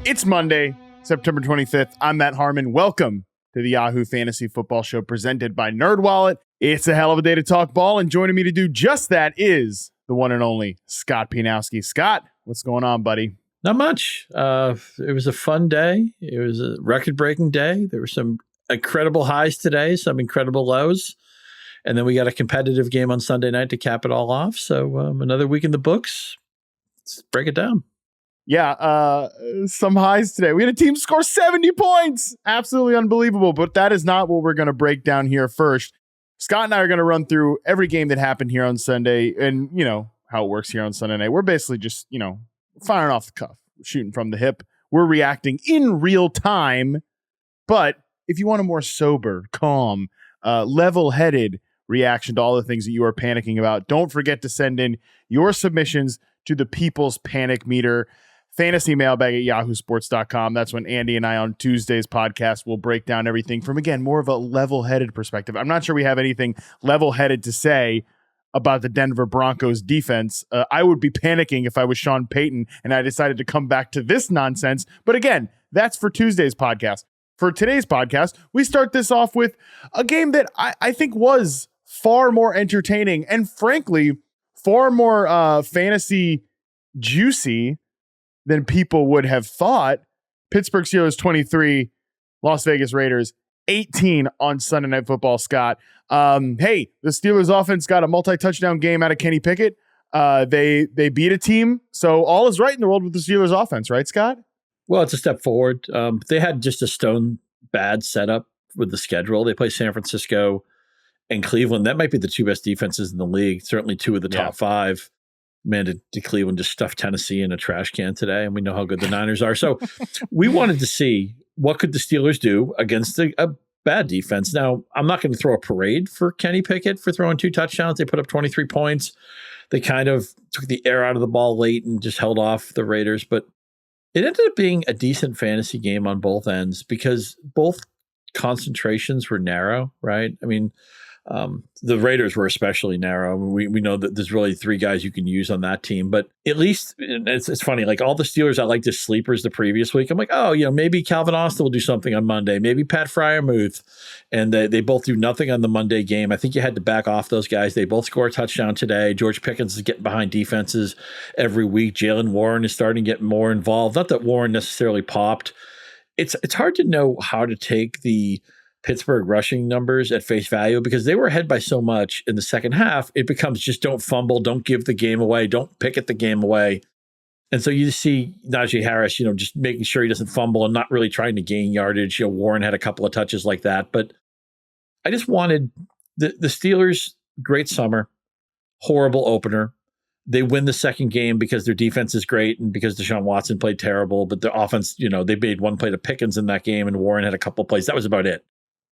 It's Monday, September 25th. I'm Matt Harmon. Welcome to the Yahoo Fantasy Football Show presented by NerdWallet. It's a hell of a day to talk ball, and joining me to do just that is the one and only Scott Pianowski. Scott, what's going on, buddy? Not much. It was a fun day. It was a record-breaking day. There were some incredible highs today, some incredible lows. And then we got a competitive game on Sunday night to cap it all off. So another week in the books. Let's break it down. Yeah, some highs today. We had a team score 70 points. Absolutely unbelievable. But that is not what we're going to break down here first. Scott and I are going to run through every game that happened here on Sunday. And, you know, how it works here on Sunday night. We're basically just, firing off the cuff, shooting from the hip. We're reacting in real time. But if you want a more sober, calm, level-headed reaction to all the things that you are panicking about, don't forget to send in your submissions to the People's Panic Meter. Fantasy mailbag at yahoosports.com. That's when Andy and I on Tuesday's podcast will break down everything from, again, more of a level-headed perspective. I'm not sure we have anything level-headed to say about the Denver Broncos defense. I would be panicking if I was Sean Payton and I decided to come back to this nonsense. But again, that's for Tuesday's podcast. For today's podcast, we start this off with a game that I think was far more entertaining and, frankly, far more fantasy juicy than people would have thought. Pittsburgh Steelers 23, Las Vegas Raiders 18 on Sunday Night Football, Scott. Hey, the Steelers offense got a multi-touchdown game out of Kenny Pickett. They beat a team, so all is right in the world with the Steelers offense, right, Scott? Well, it's a step forward. They had just a stone bad setup with the schedule. They play San Francisco and Cleveland. That might be the two best defenses in the league, certainly two of the top five. Man, did Cleveland just stuff Tennessee in a trash can today? And we know how good the Niners are. So we wanted to see what could the Steelers do against a bad defense. Now, I'm not going to throw a parade for Kenny Pickett for throwing 2 touchdowns. They put up 23 points. They kind of took the air out of the ball late and just held off the Raiders. But it ended up being a decent fantasy game on both ends because both concentrations were narrow, right? I mean, the Raiders were especially narrow. We know that there's really 3 guys you can use on that team, but at least it's funny. Like all the Steelers, I liked as sleepers the previous week. I'm like, maybe Calvin Austin will do something on Monday. Maybe Pat Freiermuth, and they both do nothing on the Monday game. I think you had to back off those guys. They both score a touchdown today. George Pickens is getting behind defenses every week. Jalen Warren is starting to get more involved. Not that Warren necessarily popped. It's hard to know how to take the Pittsburgh rushing numbers at face value because they were ahead by so much in the second half. It becomes just don't fumble, don't give the game away, don't picket the game away. And so you see Najee Harris, just making sure he doesn't fumble and not really trying to gain yardage. Warren had a couple of touches like that, but I just wanted the Steelers, great summer, horrible opener. They win the second game because their defense is great and because Deshaun Watson played terrible, but their offense, they made one play to Pickens in that game and Warren had a couple of plays. That was about it.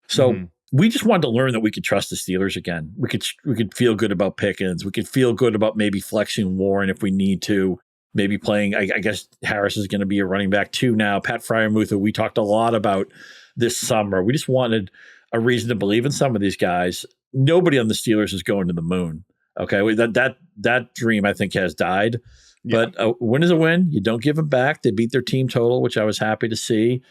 So we just wanted to learn that we could trust the Steelers again. We could feel good about Pickens. We could feel good about maybe flexing Warren if we need to. Maybe playing, I guess Harris is going to be a running back too now. Pat Freiermuth, who we talked a lot about this summer. We just wanted a reason to believe in some of these guys. Nobody on the Steelers is going to the moon. Okay, that dream I think has died. Yeah. But a win is a win. You don't give them back. They beat their team total, which I was happy to see.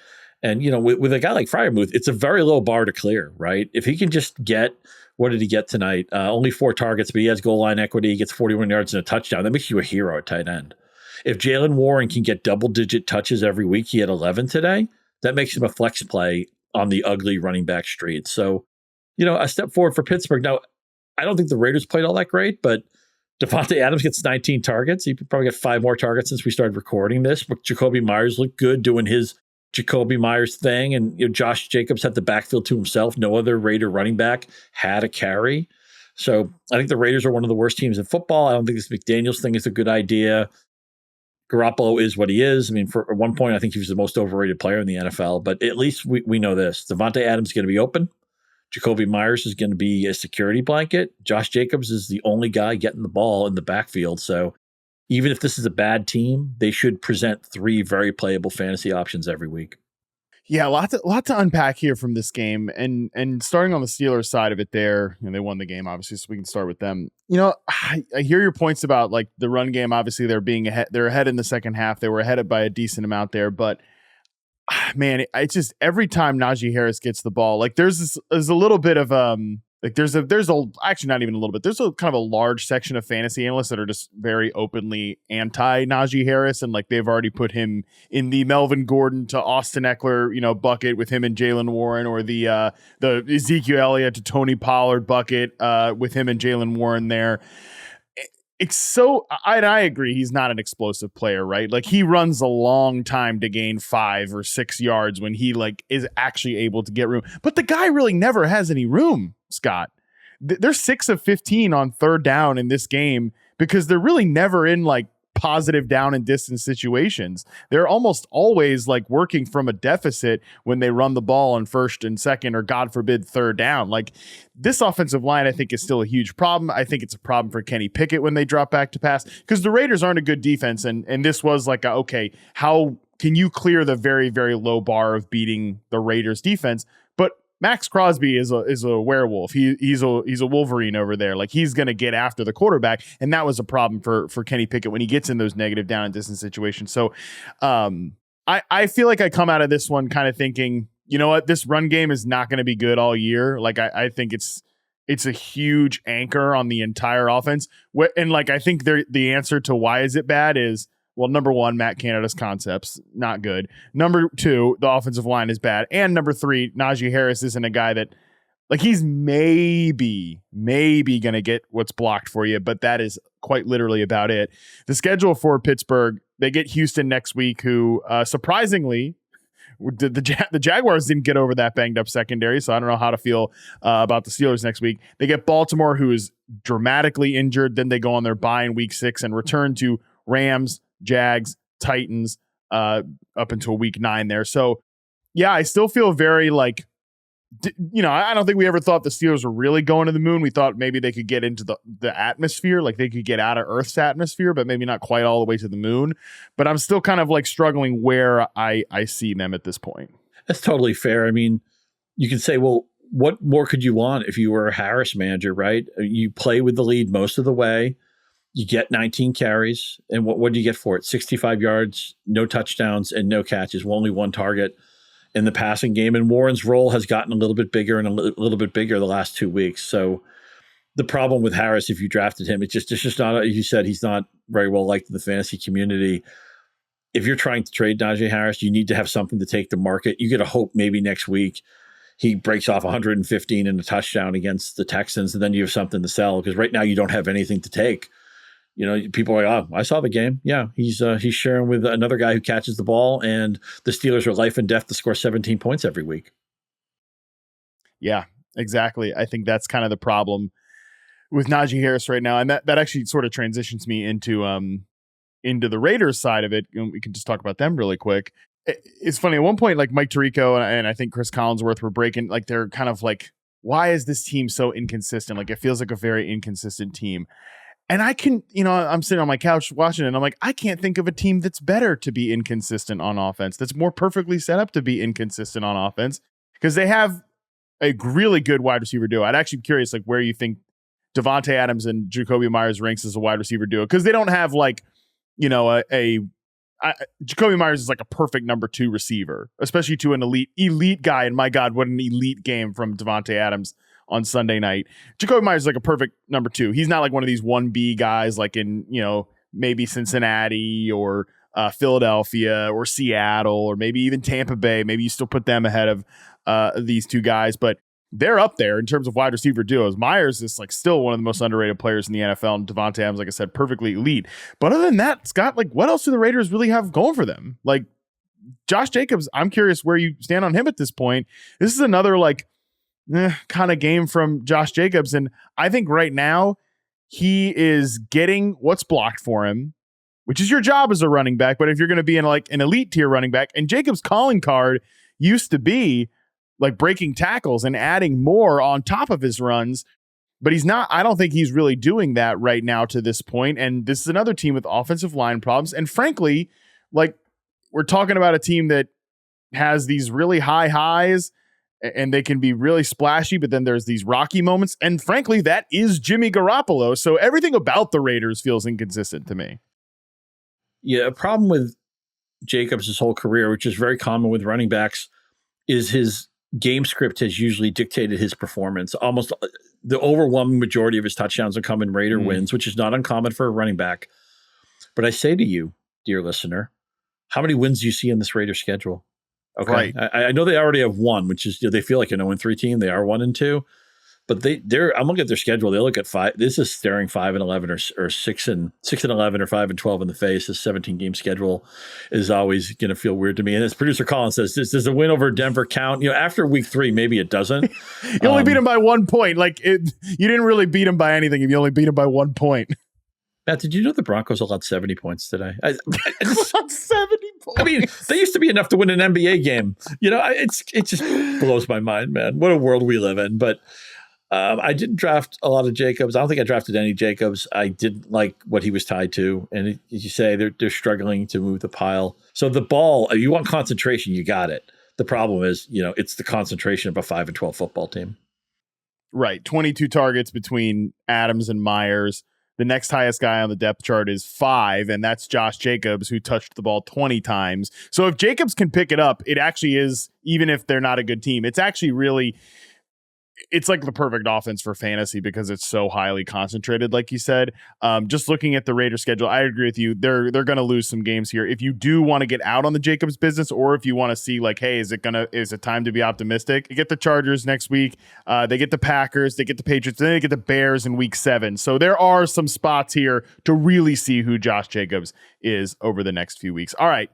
And, with a guy like Freiermuth, it's a very low bar to clear, right? If he can just get, what did he get tonight? Only 4 targets, but he has goal line equity. He gets 41 yards and a touchdown. That makes you a hero at tight end. If Jalen Warren can get double-digit touches every week, he had 11 today, that makes him a flex play on the ugly running back street. So, a step forward for Pittsburgh. Now, I don't think the Raiders played all that great, but Devontae Adams gets 19 targets. He probably get 5 more targets since we started recording this. But Jacoby Myers looked good doing his Jacoby Myers thing, and Josh Jacobs had the backfield to himself. No other Raider running back had a carry. So I think the Raiders are one of the worst teams in football. I don't think this McDaniels thing is a good idea. Garoppolo is what he is. I mean, at one point, I think he was the most overrated player in the NFL, but at least we know this. Devontae Adams is going to be open. Jacoby Myers is going to be a security blanket. Josh Jacobs is the only guy getting the ball in the backfield. So even if this is a bad team, they should present 3 very playable fantasy options every week. Yeah, a lot to unpack here from this game, and starting on the Steelers side of it there, they won the game, obviously, so we can start with them. I hear your points about like the run game. Obviously, they're ahead in the second half. They were ahead by a decent amount there, but Man, it's just every time Najee Harris gets the ball, like there's a little bit of like there's actually not even a little bit. There's a kind of a large section of fantasy analysts that are just very openly anti Najee Harris, and like they've already put him in the Melvin Gordon to Austin Eckler, bucket with him and Jalen Warren, or the Ezekiel Elliott to Tony Pollard bucket with him and Jalen Warren there. It's so I agree he's not an explosive player, right? Like he runs a long time to gain 5 or 6 yards when he like is actually able to get room. But the guy really never has any room, Scott. They're 6 of 15 on third down in this game because they're really never in like positive down and distance situations. They're almost always like working from a deficit when they run the ball on first and second, or God forbid, third down. Like this offensive line, I think, is still a huge problem. I think it's a problem for Kenny Pickett when they drop back to pass, because the Raiders aren't a good defense. And this was like, okay, how can you clear the very, very low bar of beating the Raiders defense? But Max Crosby is a werewolf. He's a Wolverine over there. Like he's going to get after the quarterback, and that was a problem for Kenny Pickett when he gets in those negative down and distance situations. So I feel like I come out of this one kind of thinking, you know what, this run game is not going to be good all year. Like I think it's a huge anchor on the entire offense. And like I think the answer to why is it bad is, well, number one, Matt Canada's concepts, not good. Number two, the offensive line is bad. And number three, Najee Harris isn't a guy that, like, he's maybe going to get what's blocked for you, but that is quite literally about it. The schedule for Pittsburgh, they get Houston next week, who surprisingly, the Jaguars didn't get over that banged up secondary, so I don't know how to feel about the Steelers next week. They get Baltimore, who is dramatically injured. Then they go on their bye in week 6 and return to Rams, Jags, Titans up until week 9 there. So yeah, I still feel very like, I don't think we ever thought the Steelers were really going to the moon. We thought maybe they could get into the atmosphere, like they could get out of Earth's atmosphere, but maybe not quite all the way to the moon. But I'm still kind of like struggling where I see them at this point. That's totally fair. I mean, you can say, well, what more could you want if you were a Harris manager, right? You play with the lead most of the way. You get 19 carries, and what do you get for it? 65 yards, no touchdowns, and no catches. Well, only one target in the passing game. And Warren's role has gotten a little bit bigger and a little bit bigger the last 2 weeks. So the problem with Harris, if you drafted him, it's just not, you said, he's not very well liked in the fantasy community. If you're trying to trade Najee Harris, you need to have something to take to market. You get to hope maybe next week he breaks off 115 and a touchdown against the Texans, and then you have something to sell, because right now you don't have anything to take. People are like, oh, I saw the game. Yeah, he's sharing with another guy who catches the ball, and the Steelers are life and death to score 17 points every week. Yeah, exactly. I think that's kind of the problem with Najee Harris right now. And that actually sort of transitions me into the Raiders side of it. We can just talk about them really quick. It's funny. At one point, like Mike Tirico and I think Chris Collinsworth were breaking, like they're kind of like, why is this team so inconsistent? Like it feels like a very inconsistent team. And I can, I'm sitting on my couch watching it, and I'm like, I can't think of a team that's better to be inconsistent on offense, that's more perfectly set up to be inconsistent on offense, because they have a really good wide receiver duo. I'd actually be curious, like, where you think Devontae Adams and Jacoby Myers ranks as a wide receiver duo, because they don't have like, Jacoby Myers is like a perfect number 2 receiver, especially to an elite guy. And my God, what an elite game from Devontae Adams on Sunday night. Jacoby Myers is like a perfect number 2. He's not like one of these 1B guys like in, maybe Cincinnati or Philadelphia or Seattle or maybe even Tampa Bay. Maybe you still put them ahead of these two guys, but they're up there in terms of wide receiver duos. Myers is like still one of the most underrated players in the NFL, and Devontae Adams, like I said, perfectly elite. But other than that, Scott, like what else do the Raiders really have going for them? Like Josh Jacobs, I'm curious where you stand on him at this point. This is another like kind of game from Josh Jacobs. And I think right now he is getting what's blocked for him, which is your job as a running back. But if you're going to be in like an elite tier running back, and Jacobs' calling card used to be like breaking tackles and adding more on top of his runs, but he's not. I don't think he's really doing that right now to this point. And this is another team with offensive line problems. And frankly, like we're talking about a team that has these really high highs and they can be really splashy, but then there's these rocky moments. And frankly, that is Jimmy Garoppolo. So everything about the Raiders feels inconsistent to me. Yeah, a problem with Jacobs his whole career, which is very common with running backs, is his game script has usually dictated his performance. Almost the overwhelming majority of his touchdowns have come in Raider wins, which is not uncommon for a running back. But I say to you, dear listener, how many wins do you see in this Raider schedule? Okay. Right. I know they already have one, which is, they feel like an 0-3 team. They are 1-2, but I'm looking at their schedule. They look at 5. This is staring 5-11 or 6-11 or 5-12 in the face. This 17 game schedule is always going to feel weird to me. And as producer Colin says, does a win over Denver count? After week 3, maybe it doesn't. You only beat him by 1 point. You didn't really beat him by anything if you only beat him by 1 point. Matt, did you know the Broncos allowed 70 points today? 70 points. I mean, they used to be enough to win an NBA game. It just blows my mind, man. What a world we live in. But I didn't draft a lot of Jacobs. I don't think I drafted any Jacobs. I didn't like what he was tied to. And as you say, they're struggling to move the pile. So the ball, if you want concentration, you got it. The problem is, it's the concentration of a 5-12 football team. Right. 22 targets between Adams and Myers. The next highest guy on the depth chart is 5, and that's Josh Jacobs, who touched the ball 20 times. So if Jacobs can pick it up, it actually is, even if they're not a good team, it's actually really, it's like the perfect offense for fantasy because it's so highly concentrated, like you said. Just looking at the Raiders schedule, I agree with you. They're going to lose some games here. If you do want to get out on the Jacobs business, or if you want to see hey, is it time to be optimistic? You get the Chargers next week. They get the Packers, they get the Patriots, then they get the Bears in week 7. So there are some spots here to really see who Josh Jacobs is over the next few weeks. All right.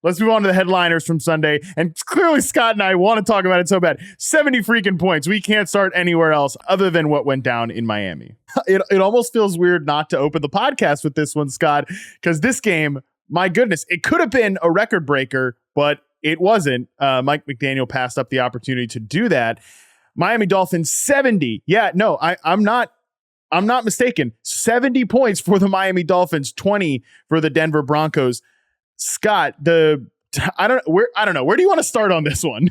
Let's move on to the headliners from Sunday. And clearly Scott and I want to talk about it so bad. 70 freaking points. We can't start anywhere else other than what went down in Miami. It almost feels weird not to open the podcast with this one, Scott, because this game, my goodness, it could have been a record breaker, but it wasn't. Mike McDaniel passed up the opportunity to do that. Miami Dolphins 70. Yeah, no, I'm not mistaken. 70 points for the Miami Dolphins, 20 for the Denver Broncos. Scott, I don't know. Where do you want to start on this one?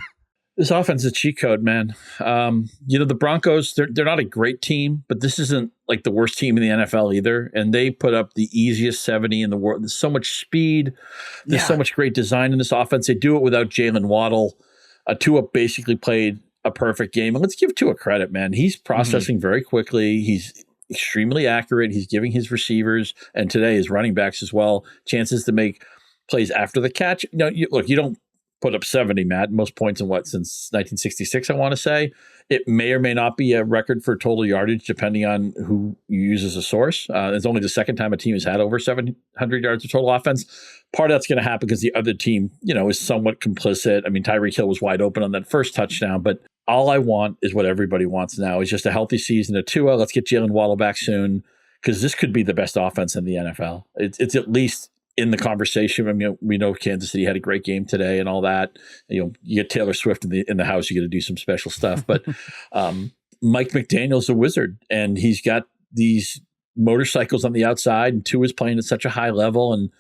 This offense is a cheat code, man. The Broncos, they're not a great team, but this isn't like the worst team in the NFL either. And they put up the easiest 70 in the world. There's so much speed. There's so much great design in this offense. They do it without Jalen Waddle. Tua basically played a perfect game. And let's give Tua credit, man. He's processing very quickly. He's extremely accurate. He's giving his receivers, and today his running backs as well, chances to make plays after the catch. You don't put up 70, Matt. Most points since 1966, I want to say. It may or may not be a record for total yardage, depending on who you use as a source. It's only the second time a team has had over 700 yards of total offense. Part of that's going to happen because the other team, is somewhat complicit. I mean, Tyreek Hill was wide open on that first touchdown, but all I want is what everybody wants now is just a healthy season of Tua. Let's get Jalen Waddle back soon, because this could be the best offense in the NFL. It's at least in the conversation. I mean, we know Kansas City had a great game today and all that. You get Taylor Swift in the house, you got to do some special stuff. But Mike McDaniel's a wizard, and he's got these motorcycles on the outside, and Tua's playing at such a high level. And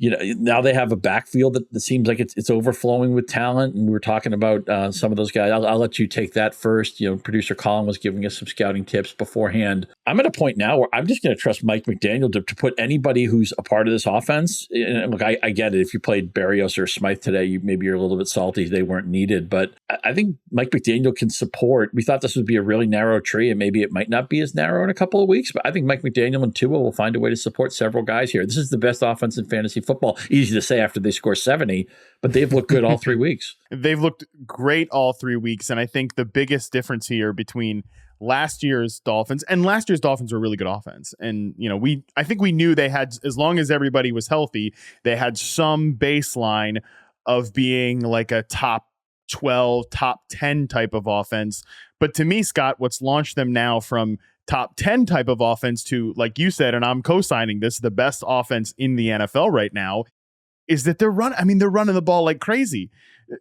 now they have a backfield that seems like it's overflowing with talent. And we were talking about some of those guys. I'll let you take that first. Producer Colin was giving us some scouting tips beforehand. I'm at a point now where I'm just going to trust Mike McDaniel to put anybody who's a part of this offense. And look, I get it. If you played Berrios or Smythe today, maybe you're a little bit salty they weren't needed. But I think Mike McDaniel can support. We thought this would be a really narrow tree, and maybe it might not be as narrow in a couple of weeks. But I think Mike McDaniel and Tua will find a way to support several guys here. This is the best offense in fantasy football. Easy to say after they score 70, but they've looked good all 3 weeks. They've looked great all 3 weeks. And I think the biggest difference here between last year's Dolphins were a really good offense. And, I think we knew they had, as long as everybody was healthy, they had some baseline of being like a top 12, top 10 type of offense. But to me, Scott, what's launched them now from top 10 type of offense to, like you said, and I'm co-signing this, the best offense in the NFL right now, is that they're running the ball like crazy.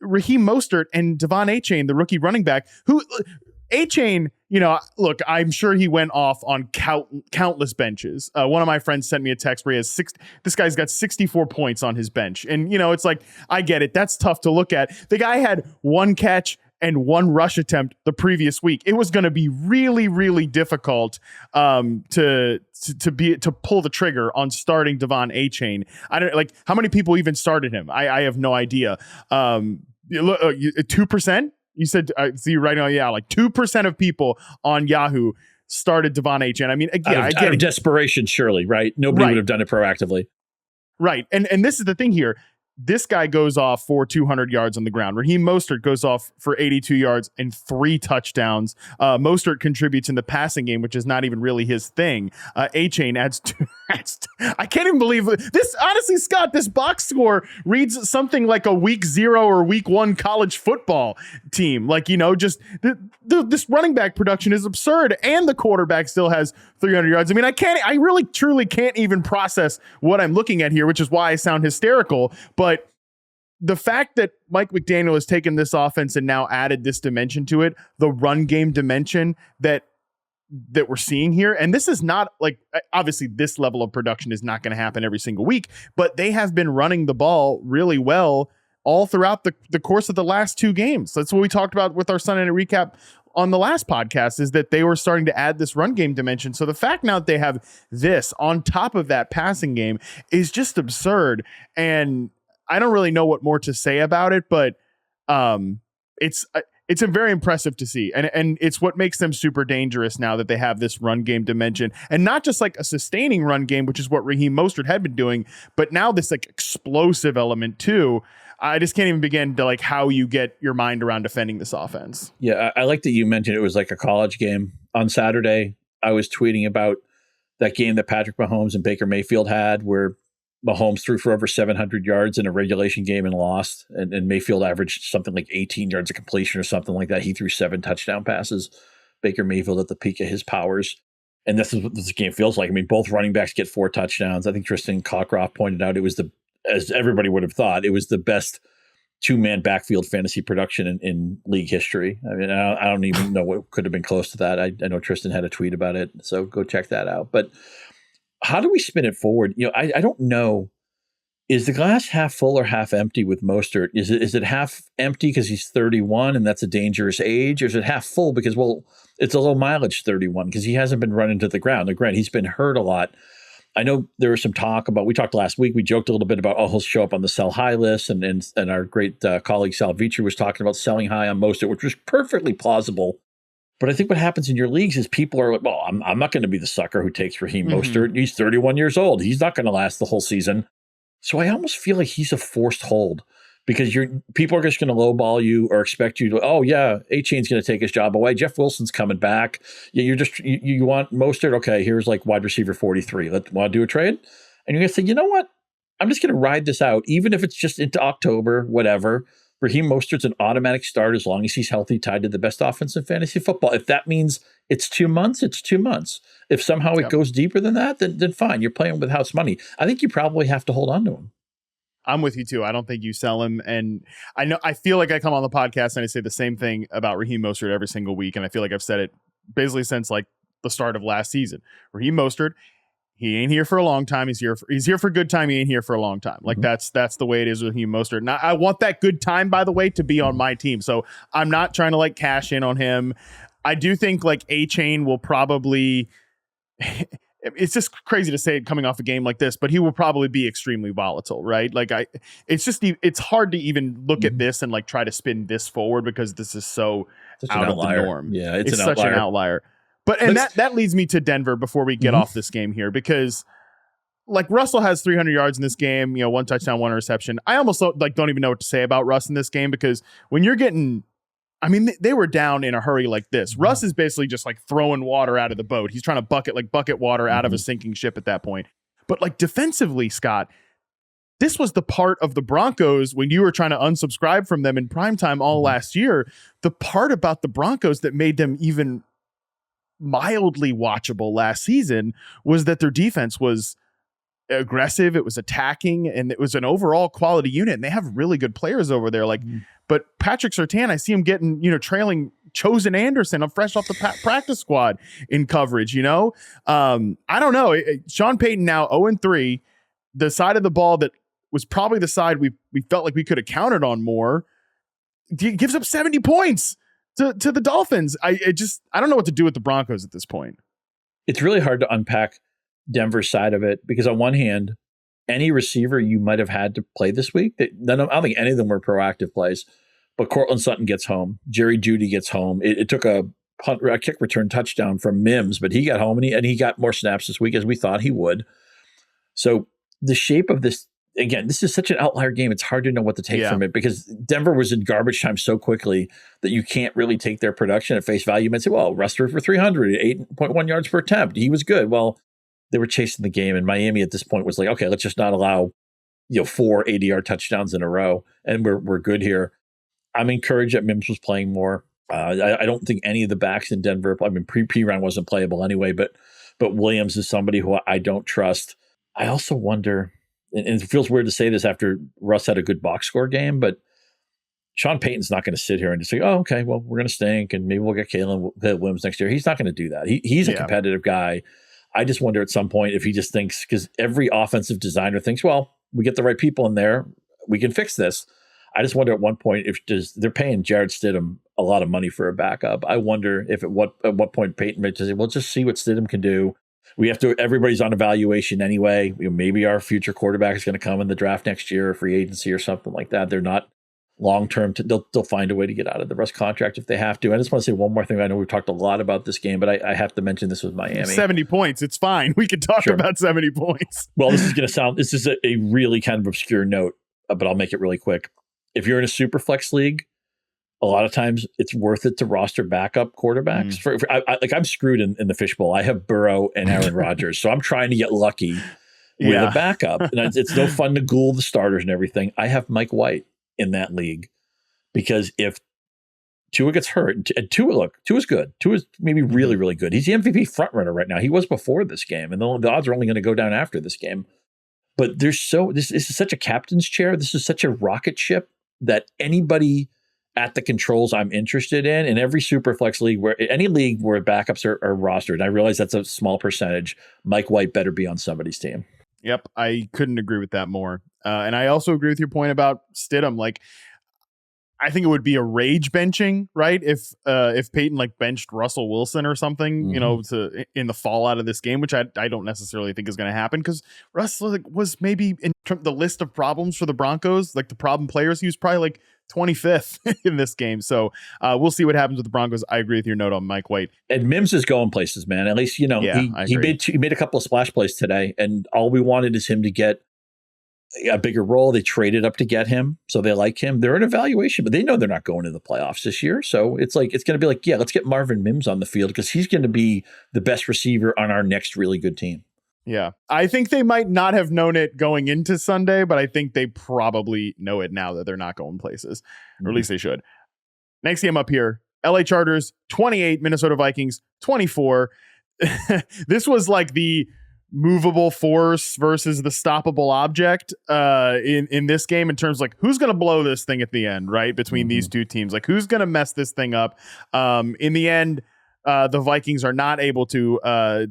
Raheem Mostert and Devon Achane, the rookie running back, who Achane, look, I'm sure he went off on countless benches. One of my friends sent me a text where he has this guy's got 64 points on his bench. And, it's like, I get it. That's tough to look at. The guy had 1 catch and 1 rush attempt the previous week. It was going to be really, really difficult to pull the trigger on starting Devon Achane. I don't like how many people even started him. I have no idea. 2%. You said, see right now, yeah, like 2% of people on Yahoo started Devon Achane. I mean, again, out of desperation, surely, right? Nobody would have done it proactively. Right. And this is the thing here. This guy goes off for 200 yards on the ground. Raheem Mostert goes off for 82 yards and 3 touchdowns. Mostert contributes in the passing game, which is not even really his thing. Achane adds 2. I can't even believe this. Honestly, Scott, this box score reads something like a week 0 or week 1 college football team. Like, just this running back production is absurd. And the quarterback still has 300 yards. I mean, I really, truly can't even process what I'm looking at here, which is why I sound hysterical. But the fact that Mike McDaniel has taken this offense and now added this dimension to it, the run game dimension that we're seeing here. And this is not like, obviously this level of production is not going to happen every single week, but they have been running the ball really well all throughout the course of the last 2 games. That's what we talked about with our Sunday Night Recap on the last podcast, is that they were starting to add this run game dimension. So the fact now that they have this on top of that passing game is just absurd. And I don't really know what more to say about it, but it's a very impressive to see. And it's what makes them super dangerous now that they have this run game dimension, and not just like a sustaining run game, which is what Raheem Mostert had been doing, but now this like explosive element too. I just can't even begin to like how you get your mind around defending this offense. Yeah. I like that you mentioned it was like a college game on Saturday. I was tweeting about that game that Patrick Mahomes and Baker Mayfield had, where Mahomes threw for over 700 yards in a regulation game and lost. And Mayfield averaged something like 18 yards of completion or something like that. He threw 7 touchdown passes. Baker Mayfield at the peak of his powers. And this is what this game feels like. I mean, both running backs get 4 touchdowns. I think Tristan Cockcroft pointed out it was as everybody would have thought, it was the best 2-man backfield fantasy production in league history. I mean, I don't even know what could have been close to that. I know Tristan had a tweet about it, so go check that out. But how do we spin it forward? I don't know. Is the glass half full or half empty with Mostert? Is it half empty because he's 31 and that's a dangerous age? Or is it half full because, well, it's a low mileage 31 because he hasn't been running to the ground? Now, granted, he's been hurt a lot. I know there was some talk about, we talked last week, we joked a little bit about, he'll show up on the sell high list. And our great colleague Sal Vitri was talking about selling high on Mostert, which was perfectly plausible. But I think what happens in your leagues is people are like, well, I'm not going to be the sucker who takes Raheem Mostert. He's 31 years old. He's not going to last the whole season. So I almost feel like he's a forced hold because people are just going to lowball you or expect you to, oh yeah, Achane's going to take his job away. Jeff Wilson's coming back. Yeah, you want Mostert? Okay, here's like wide receiver 43. Want to do a trade? And you're going to say, you know what? I'm just going to ride this out, even if it's just into October, whatever. Raheem Mostert's an automatic start as long as he's healthy, tied to the best offense in fantasy football. If that means it's 2 months, it's 2 months. If somehow it goes deeper than that, then fine. You're playing with house money. I think you probably have to hold on to him. I'm with you too. I don't think you sell him. And I feel like I come on the podcast and I say the same thing about Raheem Mostert every single week. And I feel like I've said it basically since like the start of last season. Raheem Mostert, he ain't here for a long time. He's here for a good time. He ain't here for a long time. Like that's the way it is with Raheem Mostert. And I want that good time, by the way, to be on my team. So I'm not trying to like cash in on him. I do think like Achane will probably, it's just crazy to say it coming off a game like this, but he will probably be extremely volatile, right? Like it's hard to even look at this and like try to spin this forward because this is so out of the norm. Yeah, it's such an outlier. But and that leads me to Denver before we get off this game here, because like Russell has 300 yards in this game, 1 touchdown, 1 reception. I almost don't even know what to say about Russ in this game, because when you're getting, I mean, they were down in a hurry like this. Russ is basically just like throwing water out of the boat. He's trying to bucket water out of a sinking ship at that point. But like defensively, Scott, this was the part of the Broncos when you were trying to unsubscribe from them in primetime all last year. The part about the Broncos that made them even mildly watchable last season was that their defense was aggressive, it was attacking, and it was an overall quality unit. And they have really good players over there. Like, but Patrick Surtain, I see him getting, trailing Chosen Anderson. I'm fresh off the practice squad in coverage. I don't know. Sean Payton now 0-3. The side of the ball that was probably the side we felt like we could have counted on more gives up 70 points to the Dolphins. I don't know what to do with the Broncos at this point. It's really hard to unpack Denver's side of it because on one hand, any receiver you might have had to play this week, I don't think any of them were proactive plays, but Cortland Sutton gets home. Jerry Jeudy gets home. It took a kick return touchdown from Mims, but he got home and he got more snaps this week as we thought he would. So the shape of this, again, this is such an outlier game. It's hard to know what to take from it because Denver was in garbage time so quickly that you can't really take their production at face value. You might say, well, Russ threw for 300, 8.1 yards per attempt. He was good. Well, they were chasing the game, and Miami at this point was like, okay, let's just not allow 4 80-yard touchdowns in a row, and we're good here. I'm encouraged that Mims was playing more. I don't think any of the backs in Denver, I mean, P-Ryan wasn't playable anyway, but Williams is somebody who I don't trust. I also wonder, and it feels weird to say this after Russ had a good box score game, but Sean Payton's not going to sit here and just say, oh, okay, well, we're going to stink, and maybe we'll get Caleb Williams next year. He's not going to do that. He's a competitive guy. I just wonder at some point if he just thinks, because every offensive designer thinks, well, we get the right people in there, we can fix this. I just wonder at one point if they're paying Jared Stidham a lot of money for a backup. I wonder if at what point Payton might just say, well, just see what Stidham can do. We have to, everybody's on evaluation anyway. Maybe our future quarterback is going to come in the draft next year or free agency or something like that. They're not long-term. They'll find a way to get out of the Russ contract if they have to. I just want to say one more thing. I know we've talked a lot about this game, but I have to mention this with Miami. 70 points. It's fine. We can talk about 70 points. Well, this is a really kind of obscure note, but I'll make it really quick. If you're in a super flex league, a lot of times it's worth it to roster backup quarterbacks. I'm screwed in the fishbowl. I have Burrow and Aaron Rodgers, so I'm trying to get lucky with a backup. And it's no fun to ghoul the starters and everything. I have Mike White in that league because if Tua gets hurt, and Tua's good. Tua's maybe really, really good. He's the MVP frontrunner right now. He was before this game, and the odds are only going to go down after this game. But this is such a captain's chair. This is such a rocket ship that anybody at the controls I'm interested in every super flex league, any league where backups are rostered, and I realize that's a small percentage, Mike White better be on somebody's team. Yep, I couldn't agree with that more. And I also agree with your point about Stidham. Like, I think it would be a rage benching, right? If Peyton benched Russell Wilson or something, in the fallout of this game, which I don't necessarily think is going to happen because Russell was maybe in the list of problems for the Broncos, the problem players. He was probably 25th in this game. So we'll see what happens with the Broncos. I agree with your note on Mike White. And Mims is going places, man. At least, he made a couple of splash plays today, and all we wanted is him to get a bigger role. They traded up to get him, so they like him. They're in evaluation, but they know they're not going to the playoffs this year. So it's going to be let's get Marvin Mims on the field because he's going to be the best receiver on our next really good team. Yeah. I think they might not have known it going into Sunday, but I think they probably know it now that they're not going places, or at least they should. Next game up here, LA Chargers 28, Minnesota Vikings 24. This was the movable force versus the stoppable object in this game in terms who's going to blow this thing at the end, right? Between these two teams, who's going to mess this thing up? In the end, the Vikings are not able to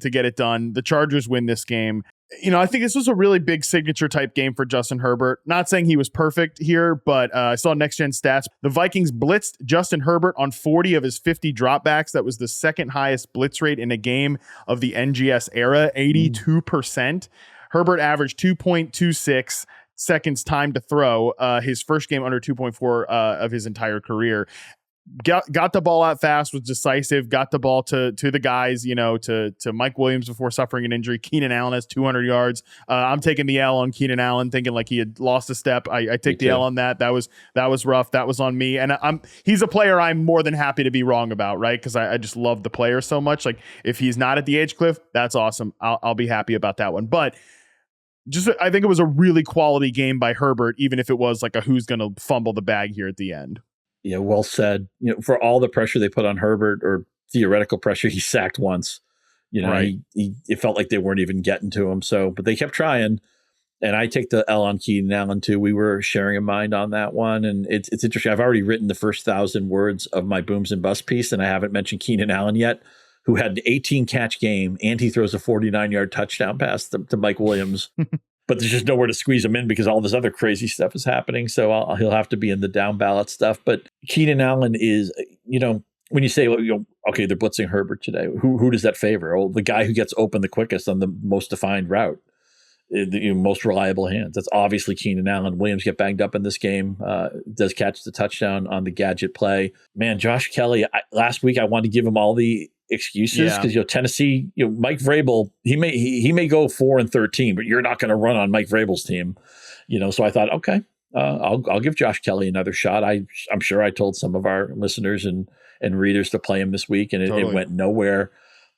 get it done. The Chargers win this game. I think this was a really big signature type game for Justin Herbert. Not saying he was perfect here, but I saw next gen stats. The Vikings blitzed Justin Herbert on 40 of his 50 dropbacks. That was the second highest blitz rate in a game of the NGS era, 82%. Herbert averaged 2.26 seconds time to throw, his first game under 2.4 of his entire career. Got the ball out fast, was decisive, got the ball to the guys, to Mike Williams before suffering an injury. Keenan Allen has 200 yards. I'm taking the L on Keenan Allen, thinking he had lost a step. I take the L on that. That was rough. That was on me. And he's a player I'm more than happy to be wrong about, right? Because I just love the player so much. If he's not at the age cliff, that's awesome. I'll be happy about that one. But I think it was a really quality game by Herbert, even if it was a who's going to fumble the bag here at the end. Yeah, well said. For all the pressure they put on Herbert, or theoretical pressure, he sacked once. Right. It felt like they weren't even getting to him. So, but they kept trying. And I take the L on Keenan Allen too. We were sharing a mind on that one, and it's interesting. I've already written the first 1,000 words of my booms and bust piece, and I haven't mentioned Keenan Allen yet, who had an 18 catch game, and he throws a 49-yard touchdown pass to Mike Williams. but there's just nowhere to squeeze him in because all this other crazy stuff is happening. So he'll have to be in the down ballot stuff. But Keenan Allen is, when you say, okay, they're blitzing Herbert today, who does that favor? Well, the guy who gets open the quickest on the most defined route, the most reliable hands. That's obviously Keenan Allen. Williams get banged up in this game, does catch the touchdown on the gadget play. Man, Josh Kelly, last week I wanted to give him all the excuses because Tennessee, Mike Vrabel, he may go 4-13, but you're not going to run on Mike Vrabel's team. So I thought, okay, I'll give Josh Kelly another shot. I'm sure I told some of our listeners and readers to play him this week, and it went nowhere.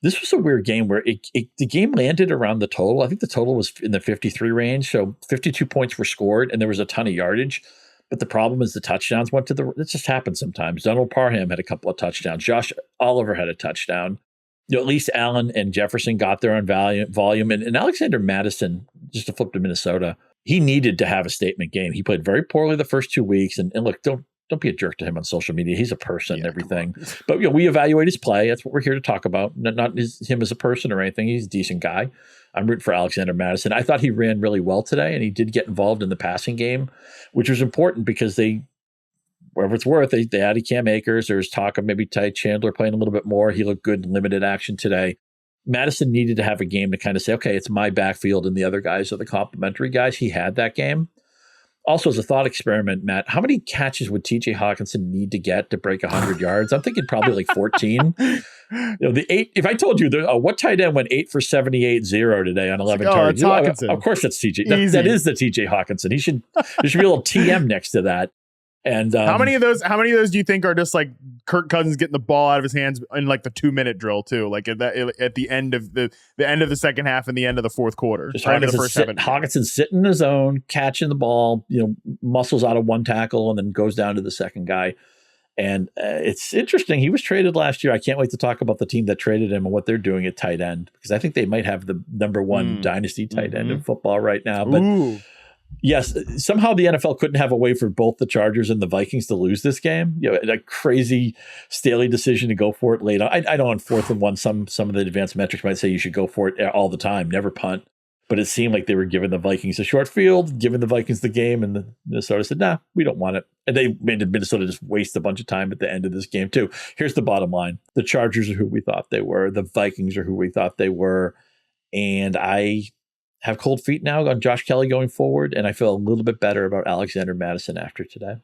This was a weird game where the game landed around the total. I think the total was in the 53 range. So 52 points were scored and there was a ton of yardage. But the problem is the touchdowns went to it just happens sometimes. Donald Parham had a couple of touchdowns. Josh Oliver had a touchdown. At least Allen and Jefferson got their own volume. And Alexander Mattison, just to flip to Minnesota, he needed to have a statement game. He played very poorly the first 2 weeks. And look, don't be a jerk to him on social media. He's a person and everything. But we evaluate his play. That's what we're here to talk about. Not him as a person or anything. He's a decent guy. I'm rooting for Alexander Mattison. I thought he ran really well today, and he did get involved in the passing game, which was important because wherever it's worth, they added Cam Akers. There's talk of maybe Ty Chandler playing a little bit more. He looked good in limited action today. Madison needed to have a game to kind of say, okay, it's my backfield and the other guys are the complimentary guys. He had that game. Also, as a thought experiment, Matt, how many catches would TJ Hawkinson need to get to break 100 yards? I'm thinking probably like 14. The 8. If I told you what tight end went 8 for 78-0 today on 11 targets, of course that's TJ. That is the TJ Hawkinson. There should be a little TM next to that. And how many of those do you think are just like Kirk Cousins getting the ball out of his hands in like the 2-minute drill too, like at the end of the end of the second half and the end of the fourth quarter, just Hawkinson sitting in his own, catching the ball, muscles out of one tackle and then goes down to the second guy. And it's interesting. He was traded last year. I can't wait to talk about the team that traded him and what they're doing at tight end, because I think they might have the number one dynasty tight end in football right now. But yes, somehow the NFL couldn't have a way for both the Chargers and the Vikings to lose this game. A crazy Staley decision to go for it late on. I know on 4th and 1, some of the advanced metrics might say you should go for it all the time, never punt. But it seemed like they were giving the Vikings a short field, giving the Vikings the game, and the Minnesota said, nah, we don't want it. And they made Minnesota just waste a bunch of time at the end of this game too. Here's the bottom line. The Chargers are who we thought they were. The Vikings are who we thought they were. And I have cold feet now on Josh Kelly going forward, and I feel a little bit better about Alexander Mattison after today.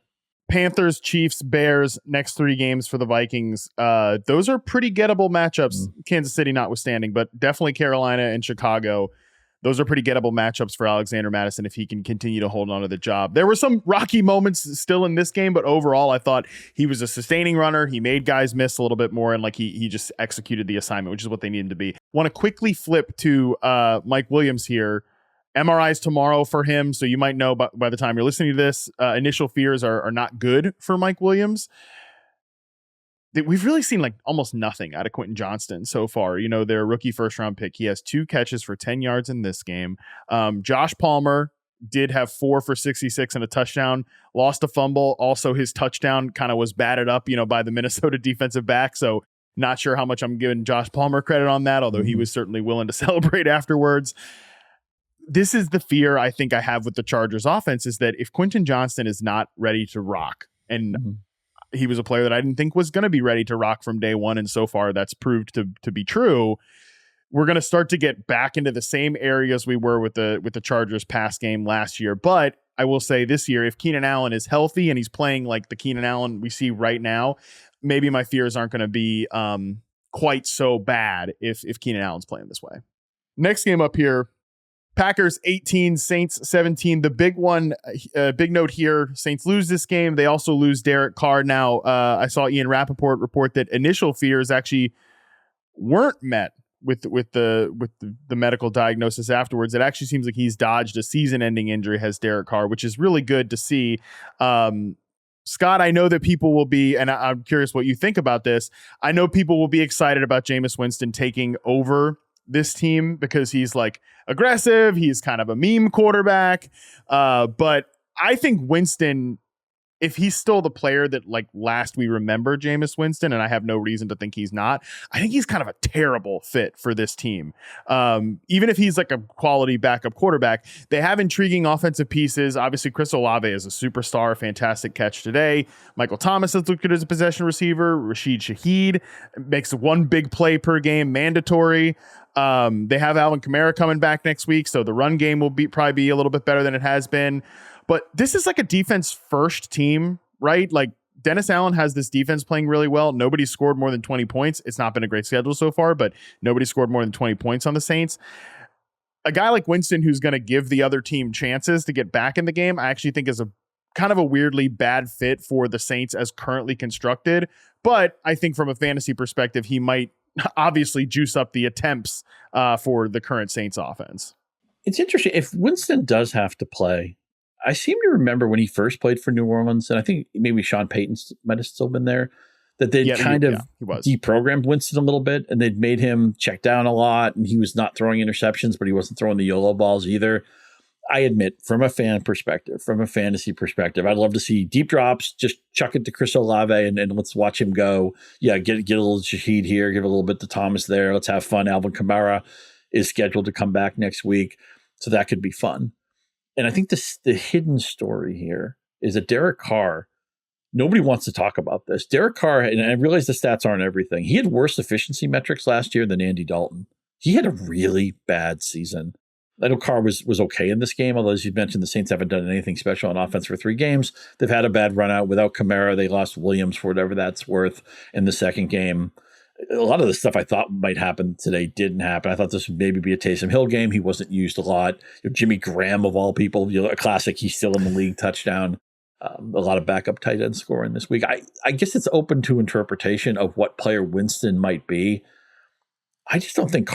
Panthers, Chiefs, Bears, next 3 games for the Vikings. Those are pretty gettable matchups, Kansas City notwithstanding, but definitely Carolina and Chicago. Those are pretty gettable matchups for Alexander Mattison if he can continue to hold on to the job. There were some rocky moments still in this game, but overall, I thought he was a sustaining runner. He made guys miss a little bit more, and like he just executed the assignment, which is what they needed to be. Want to quickly flip to Mike Williams here. MRIs tomorrow for him, so you might know by the time you're listening to this, initial fears are not good for Mike Williams. We've really seen like almost nothing out of Quentin Johnston so far. Their rookie first-round pick. He has 2 catches for 10 yards in this game. Josh Palmer did have 4 for 66 and a touchdown, lost a fumble. Also, his touchdown kind of was batted up, by the Minnesota defensive back. So not sure how much I'm giving Josh Palmer credit on that, although he was certainly willing to celebrate afterwards. This is the fear I think I have with the Chargers offense, is that if Quentin Johnston is not ready to rock, and he was a player that I didn't think was going to be ready to rock from day one, and so far that's proved to be true, we're going to start to get back into the same areas we were with the Chargers pass game last year. But I will say this year, if Keenan Allen is healthy and he's playing like the Keenan Allen we see right now, maybe my fears aren't going to be quite so bad if Keenan Allen's playing this way. Next game up here, Packers 18, Saints 17. The big one, big note here, Saints lose this game. They also lose Derek Carr. Now, I saw Ian Rappaport report that initial fears actually weren't met with the medical diagnosis afterwards. It actually seems like he's dodged a season-ending injury, has Derek Carr, which is really good to see. Scott, I know that people will be, and I'm curious what you think about this, I know people will be excited about Jameis Winston taking over this team because he's like aggressive. He's kind of a meme quarterback. But I think Winston, if he's still the player that like last we remember Jameis Winston, and I have no reason to think he's not, I think he's kind of a terrible fit for this team. Even if he's like a quality backup quarterback, they have intriguing offensive pieces. Obviously, Chris Olave is a superstar, fantastic catch today. Michael Thomas has looked good as a possession receiver. Rashid Shaheed makes one big play per game mandatory. They have Alvin Kamara coming back next week, so the run game will probably be a little bit better than it has been. But this is like a defense first team, right? Like Dennis Allen has this defense playing really well. Nobody scored more than 20 points. It's not been a great schedule so far, but nobody scored more than 20 points on the Saints. A guy like Winston who's going to give the other team chances to get back in the game, I actually think is a kind of a weirdly bad fit for the Saints as currently constructed. But I think from a fantasy perspective, he might obviously juice up the attempts for the current Saints offense. It's interesting. If Winston does have to play, I seem to remember when he first played for New Orleans, and I think maybe Sean Payton might have still been there, that they'd deprogrammed Winston a little bit, and they'd made him check down a lot, and he was not throwing interceptions, but he wasn't throwing the YOLO balls either. I admit, from a fan perspective, from a fantasy perspective, I'd love to see deep drops, just chuck it to Chris Olave and let's watch him go. Yeah, get a little Shaheed here, give a little bit to Thomas there. Let's have fun. Alvin Kamara is scheduled to come back next week, so that could be fun. And I think the hidden story here is that Derek Carr, nobody wants to talk about this. Derek Carr, and I realize the stats aren't everything. He had worse efficiency metrics last year than Andy Dalton. He had a really bad season. I know Carr was okay in this game, although as you mentioned, the Saints haven't done anything special on offense for 3 games. They've had a bad run out without Kamara. They lost Williams for whatever that's worth in the second game. A lot of the stuff I thought might happen today didn't happen. I thought this would maybe be a Taysom Hill game. He wasn't used a lot. Jimmy Graham, of all people, a classic. He's still in the league touchdown. A lot of backup tight end scoring this week. I guess it's open to interpretation of what player Winston might be. I just don't think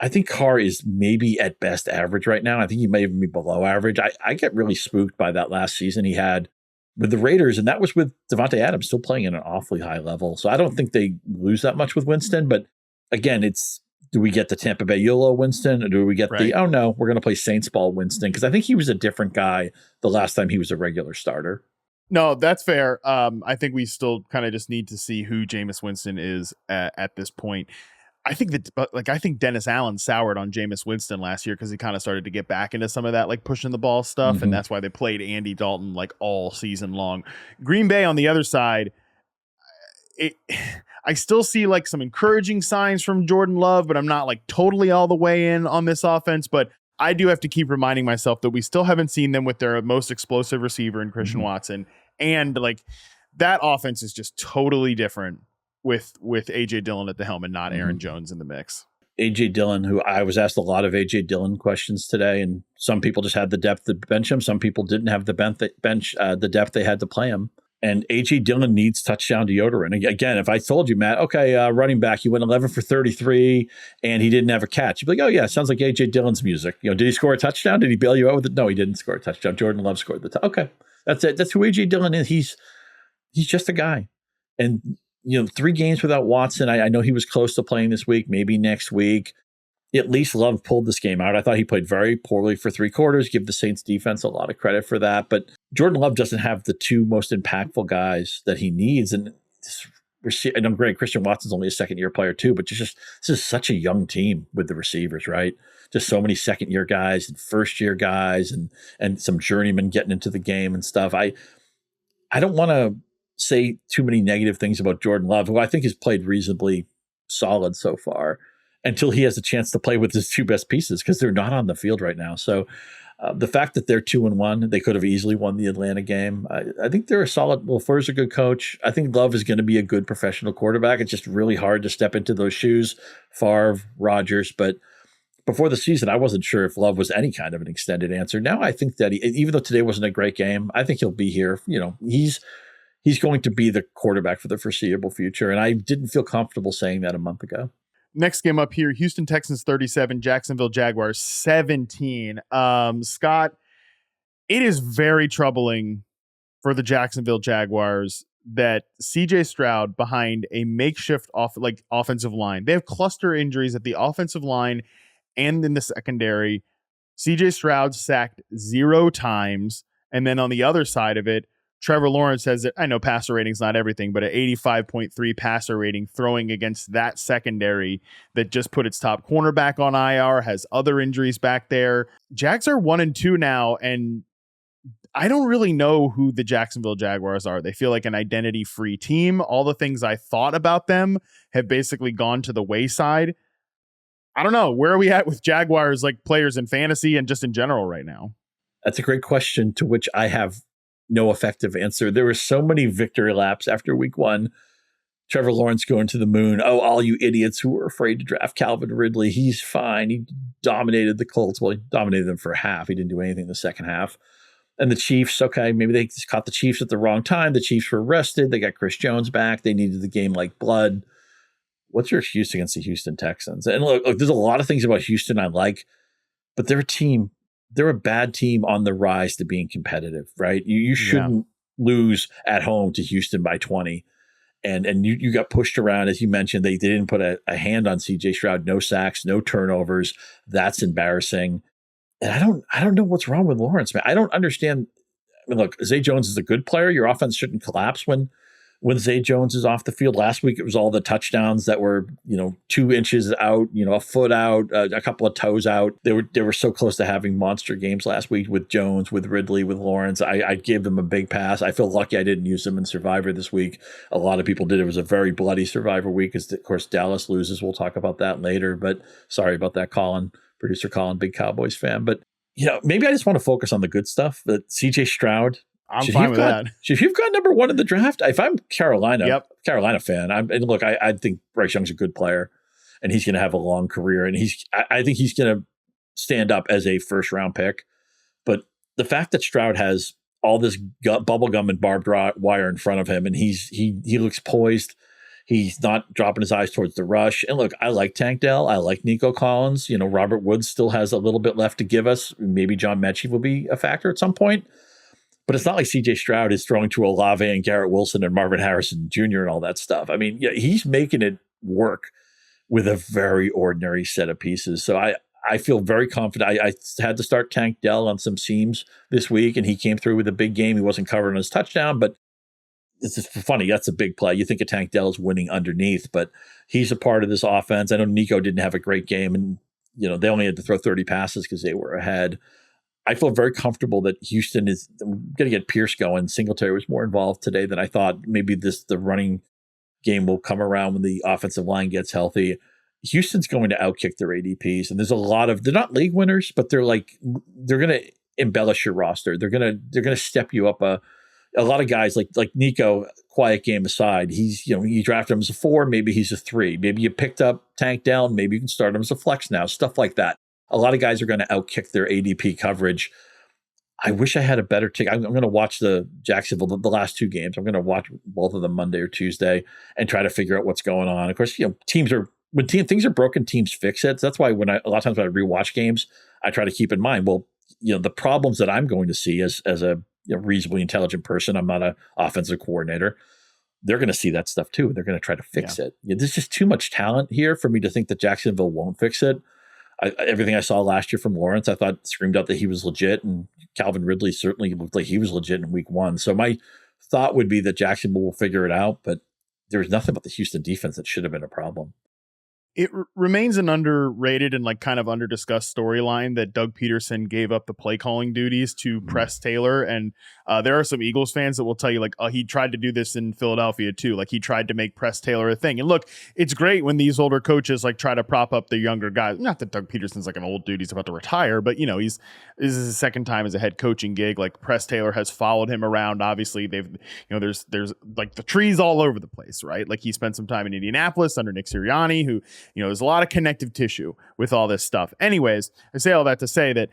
I think Carr is maybe at best average right now. I think he may even be below average. I get really spooked by that last season he had with the Raiders, and that was with Devontae Adams still playing at an awfully high level. So I don't think they lose that much with Winston. But again, do we get the Tampa Bay YOLO Winston, or do we get we're going to play Saints ball Winston? Because I think he was a different guy the last time he was a regular starter. No, that's fair. I think we still kind of just need to see who Jameis Winston is at this point. I think Dennis Allen soured on Jameis Winston last year because he kind of started to get back into some of that like pushing the ball stuff, and that's why they played Andy Dalton like all season long. Green Bay on the other side, I still see like some encouraging signs from Jordan Love, but I'm not like totally all the way in on this offense. But I do have to keep reminding myself that we still haven't seen them with their most explosive receiver in Christian Watson, and like that offense is just totally different with AJ Dillon at the helm and not Aaron Jones in the mix. AJ Dillon, who I was asked a lot of AJ Dillon questions today, and some people just had the depth to bench him. Some people didn't have the the depth they had to play him. And AJ Dillon needs touchdown deodorant. Again, if I told you, Matt, okay, running back, he went 11 for 33 and he didn't have a catch, you'd be like, oh yeah, sounds like AJ Dillon's music. Did he score a touchdown? Did he bail you out with it? No, he didn't score a touchdown. Jordan Love scored the touchdown. Okay, that's it. That's who AJ Dillon is. He's just a guy. And 3 games without Watson. I know he was close to playing this week, maybe next week. At least Love pulled this game out. I thought he played very poorly for 3 quarters. Give the Saints defense a lot of credit for that. But Jordan Love doesn't have the 2 most impactful guys that he needs. And I'm great. Christian Watson's only a second-year player too, but this is such a young team with the receivers, right? Just so many second-year guys and first-year guys and some journeymen getting into the game and stuff. I don't want to say too many negative things about Jordan Love, who I think has played reasonably solid so far, until he has a chance to play with his 2 best pieces, because they're not on the field right now. So the fact that they're 2-1, they could have easily won the Atlanta game. I think they're a solid. Well, Furr's a good coach. I think Love is going to be a good professional quarterback. It's just really hard to step into those shoes. Favre, Rodgers, but before the season, I wasn't sure if Love was any kind of an extended answer. Now I think that even though today wasn't a great game, I think he'll be here. He's going to be the quarterback for the foreseeable future. And I didn't feel comfortable saying that a month ago. Next game up here, Houston Texans 37, Jacksonville Jaguars 17. Scott, it is very troubling for the Jacksonville Jaguars that CJ Stroud behind a makeshift offensive line. They have cluster injuries at the offensive line and in the secondary. CJ Stroud sacked 0 times. And then on the other side of it, Trevor Lawrence has, I know passer rating's not everything, but an 85.3 passer rating throwing against that secondary that just put its top cornerback on IR, has other injuries back there. Jags are 1-2 now, and I don't really know who the Jacksonville Jaguars are. They feel like an identity-free team. All the things I thought about them have basically gone to the wayside. I don't know. Where are we at with Jaguars, like players in fantasy and just in general right now? That's a great question to which I have no effective answer. There were so many victory laps after week 1. Trevor Lawrence going to the moon. Oh, all you idiots who were afraid to draft Calvin Ridley. He's fine. He dominated the Colts. Well, he dominated them for half. He didn't do anything in the second half. And the Chiefs, okay, maybe they just caught the Chiefs at the wrong time. The Chiefs were rested. They got Chris Jones back. They needed the game like blood. What's your excuse against the Houston Texans? And look, there's a lot of things about Houston I like, but they're a team. They're a bad team on the rise to being competitive, right? You shouldn't lose at home to Houston by 20. And you got pushed around, as you mentioned. They didn't put a hand on CJ Stroud, no sacks, no turnovers. That's embarrassing. And I don't know what's wrong with Lawrence, man. I don't understand. I mean, look, Zay Jones is a good player. Your offense shouldn't collapse when Zay Jones is off the field. Last week, it was all the touchdowns that were, 2 inches out, a foot out, a couple of toes out. They were so close to having monster games last week with Jones, with Ridley, with Lawrence. I gave them a big pass. I feel lucky I didn't use them in Survivor this week. A lot of people did. It was a very bloody Survivor week because, of course, Dallas loses. We'll talk about that later. But sorry about that, Colin, producer Colin, big Cowboys fan. But, maybe I just want to focus on the good stuff. That CJ Stroud. I'm fine with that. Should you've got number 1 in the draft? If I'm Carolina fan, I think Bryce Young's a good player, and he's going to have a long career, and I think he's going to stand up as a first round pick. But the fact that Stroud has all this bubble gum and barbed wire in front of him, and he looks poised. He's not dropping his eyes towards the rush. And look, I like Tank Dell. I like Nico Collins. Robert Woods still has a little bit left to give us. Maybe John Mechie will be a factor at some point. But it's not like CJ Stroud is throwing to Olave and Garrett Wilson and Marvin Harrison Jr. and all that stuff. I mean, he's making it work with a very ordinary set of pieces. So I feel very confident. I had to start Tank Dell on some seams this week, and he came through with a big game. He wasn't covered on his touchdown, but it's just funny. That's a big play. You think of Tank Dell is winning underneath, but he's a part of this offense. I know Nico didn't have a great game, and they only had to throw 30 passes because they were ahead. I feel very comfortable that Houston is going to get Pierce going. Singletary was more involved today than I thought. Maybe the running game will come around when the offensive line gets healthy. Houston's going to outkick their ADPs, and there's a lot of, they're not league winners, but they're going to embellish your roster. They're going to step you up. A lot of guys like Nico, quiet game aside, you draft him as a 4, maybe he's a 3. Maybe you picked up Tank Down, maybe you can start him as a flex now, stuff like that. A lot of guys are going to outkick their ADP coverage. I wish I had a better tick. I'm going to watch the Jacksonville, the last 2 games. I'm going to watch both of them Monday or Tuesday and try to figure out what's going on. Of course, things are broken, teams fix it. So that's why a lot of times when I rewatch games, I try to keep in mind, the problems that I'm going to see as a reasonably intelligent person. I'm not an offensive coordinator. They're going to see that stuff too. They're going to try to fix it. There's just too much talent here for me to think that Jacksonville won't fix it. Everything I saw last year from Lawrence, I thought screamed out that he was legit, and Calvin Ridley certainly looked like he was legit in week 1. So my thought would be that Jacksonville will figure it out, but there was nothing about the Houston defense that should have been a problem. It remains an underrated and kind of underdiscussed storyline that Doug Peterson gave up the play calling duties to Press Taylor. And there are some Eagles fans that will tell you he tried to do this in Philadelphia too. He tried to make Press Taylor a thing. And look, it's great when these older coaches try to prop up the younger guys. Not that Doug Peterson's an old dude, he's about to retire, but this is his second time as a head coaching gig. Press Taylor has followed him around. Obviously they've, there's the trees all over the place, right? He spent some time in Indianapolis under Nick Sirianni, who, there's a lot of connective tissue with all this stuff. Anyways, I say all that to say that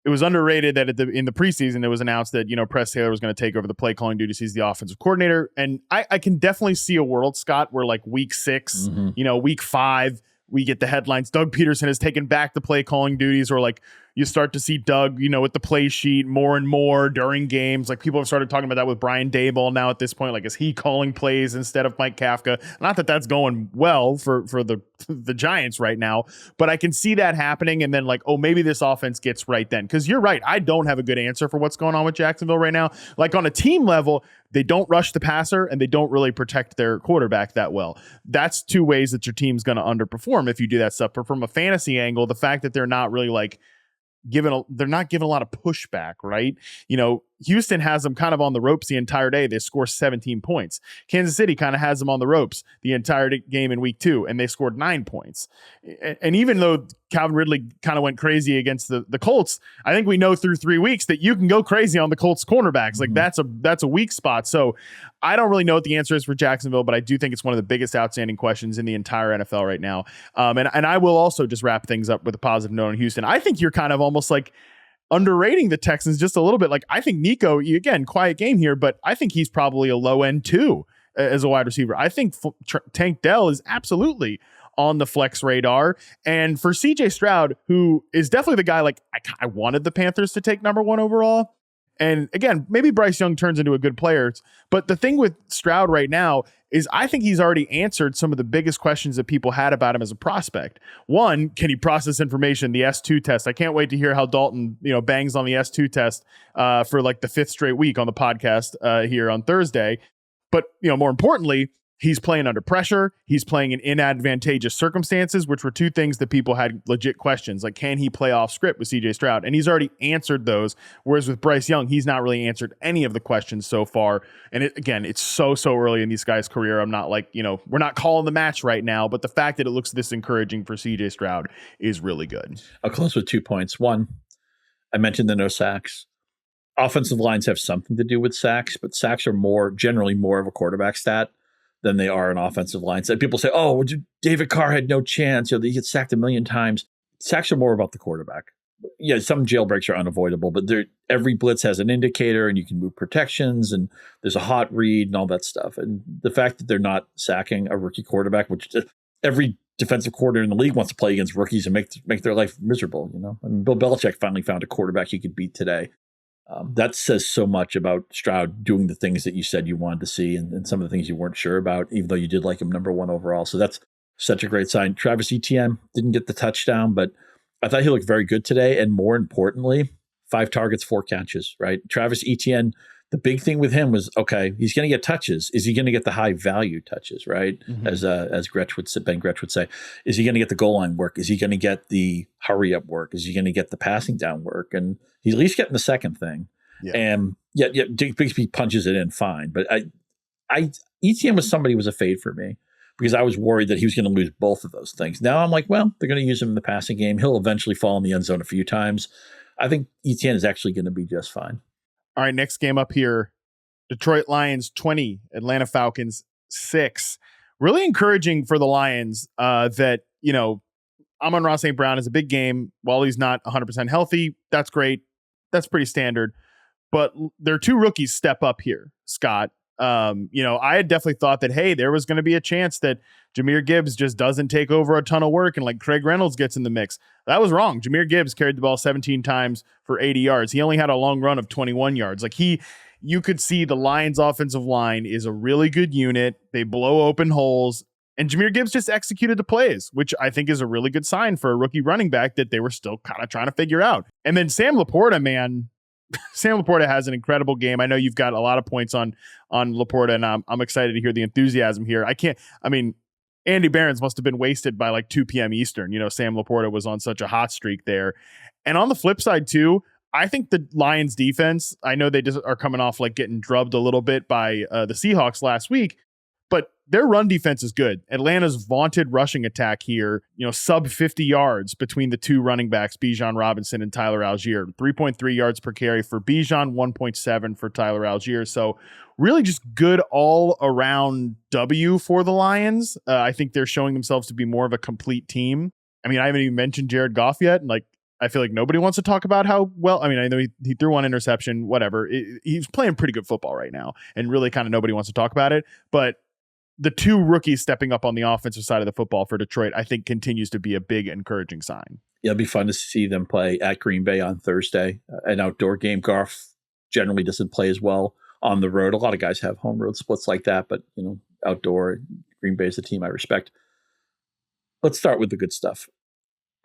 it was underrated that in the preseason, it was announced that, Press Taylor was going to take over the play calling duties. He's the offensive coordinator. And I can definitely see a world, Scott, where week 6, week 5, we get the headlines. Doug Peterson has taken back the play calling duties, or You start to see Doug, with the play sheet more and more during games. Like people have started talking about that with Brian Daboll now at this point. Like, is he calling plays instead of Mike Kafka? Not that that's going well for the Giants right now, but I can see that happening. And then maybe this offense gets right then. Because you're right. I don't have a good answer for what's going on with Jacksonville right now. Like on a team level, they don't rush the passer and they don't really protect their quarterback that well. That's two ways that your team's going to underperform if you do that stuff. But from a fantasy angle, the fact that they're not really they're not giving a lot of pushback, right? Houston has them kind of on the ropes the entire day. They score 17 points. Kansas City kind of has them on the ropes the entire game in week 2, and they scored 9 points. And even though Calvin Ridley kind of went crazy against the Colts, I think we know through 3 weeks that you can go crazy on the Colts cornerbacks. Like that's a weak spot. So I don't really know what the answer is for Jacksonville, but I do think it's one of the biggest outstanding questions in the entire NFL right now. And I will also just wrap things up with a positive note on Houston. I think you're kind of almost underrating the Texans just a little bit. I think Nico, again, quiet game here, but I think he's probably a low end too as a wide receiver. I think Tank Dell is absolutely on the flex radar. And for CJ Stroud, who is definitely the guy I wanted the Panthers to take number 1 overall. And again, maybe Bryce Young turns into a good player. But the thing with Stroud right now is I think he's already answered some of the biggest questions that people had about him as a prospect. One, can he process information? The S2 test. I can't wait to hear how Dalton, bangs on the S2 test for the 5th straight week on the podcast here on Thursday. But, more importantly, he's playing under pressure. He's playing in inadvantageous circumstances, which were two things that people had legit questions. Like, can he play off script with CJ Stroud? And he's already answered those. Whereas with Bryce Young, he's not really answered any of the questions so far. And it's so early in these guys' career. I'm not we're not calling the match right now, but the fact that it looks this encouraging for CJ Stroud is really good. I'll close with 2 points. One, I mentioned the no sacks. Offensive lines have something to do with sacks, but sacks are generally more of a quarterback stat than they are an offensive line. So people say, oh, David Carr had no chance. He gets sacked 1 million times. Sacks are more about the quarterback. Yeah, some jailbreaks are unavoidable, but every blitz has an indicator and you can move protections and there's a hot read and all that stuff. And the fact that they're not sacking a rookie quarterback, which every defensive coordinator in the league wants to play against rookies and make their life miserable. Bill Belichick finally found a quarterback he could beat today. That says so much about Stroud doing the things that you said you wanted to see and some of the things you weren't sure about, even though you did like him number 1 overall. So that's such a great sign. Travis Etienne didn't get the touchdown, but I thought he looked very good today. And more importantly, 5 targets, 4 catches, right? Travis Etienne, the big thing with him was, okay, he's going to get touches. Is he going to get the high value touches, right? Mm-hmm. As Ben Gretsch would say, is he going to get the goal line work? Is he going to get the hurry up work? Is he going to get the passing down work? And he's at least getting the second thing. Yeah. And Bigsby punches it in fine. But Etienne was somebody who was a fade for me because I was worried that he was going to lose both of those things. Now I'm like, well, they're going to use him in the passing game. He'll eventually fall in the end zone a few times. I think Etienne is actually going to be just fine. All right, next game up here, Detroit Lions 20, Atlanta Falcons 6. Really encouraging for the Lions that, Amon-Ra St. Brown is a big game. While he's not 100% healthy, that's great. That's pretty standard. But their 2 rookies step up here, Scott. I had definitely thought that, hey, there was going to be a chance that Jahmyr Gibbs just doesn't take over a ton of work and Craig Reynolds gets in the mix. That was wrong. Jahmyr Gibbs carried the ball 17 times for 80 yards. He only had a long run of 21 yards. You could see the Lions offensive line is a really good unit. They blow open holes. And Jahmyr Gibbs just executed the plays, which I think is a really good sign for a rookie running back that they were still kind of trying to figure out. And then Sam Laporta, man, Sam Laporta has an incredible game. I know you've got a lot of points on Laporta, and I'm excited to hear the enthusiasm here. Andy Behrens must have been wasted by 2 p.m. Eastern. Sam Laporta was on such a hot streak there. And on the flip side, too, I think the Lions defense, I know they just are coming off getting drubbed a little bit by the Seahawks last week, but their run defense is good. Atlanta's vaunted rushing attack here, sub 50 yards between the 2 running backs, Bijan Robinson and Tyler Algier. 3.3 yards per carry for Bijan, 1.7 for Tyler Algier. So really just good all around W for the Lions. I think they're showing themselves to be more of a complete team. I haven't even mentioned Jared Goff yet. And I feel like nobody wants to talk about how well, I know he threw 1 interception, whatever. He's playing pretty good football right now. And really kind of nobody wants to talk about it. But the two rookies stepping up on the offensive side of the football for Detroit, I think continues to be a big encouraging sign. Yeah, it'll be fun to see them play at Green Bay on Thursday, an outdoor game. Goff generally doesn't play as well on the road. A lot of guys have home road splits like that, but outdoor, Green Bay is a team I respect. Let's start with the good stuff.